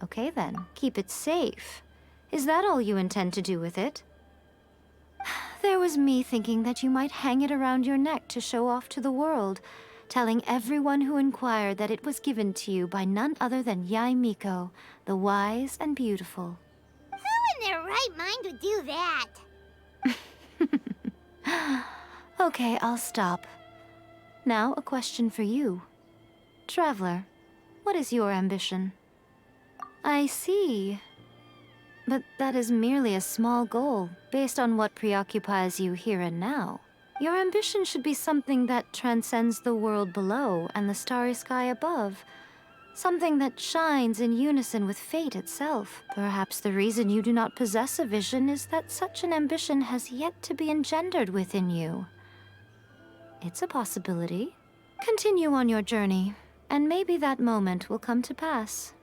Okay then, keep it safe. Is that all you intend to do with it? There was me thinking that you might hang it around your neck to show off to the world, telling everyone who inquired that it was given to you by none other than Yae Miko, the wise and beautiful. Who in their right mind would do that? Okay, I'll stop. Now, a question for you. Traveler, what is your ambition? I see. But that is merely a small goal, based on what preoccupies you here and now. Your ambition should be something that transcends the world below and the starry sky above. Something that shines in unison with fate itself. Perhaps the reason you do not possess a vision is that such an ambition has yet to be engendered within you. It's a possibility. Continue on your journey, and maybe that moment will come to pass.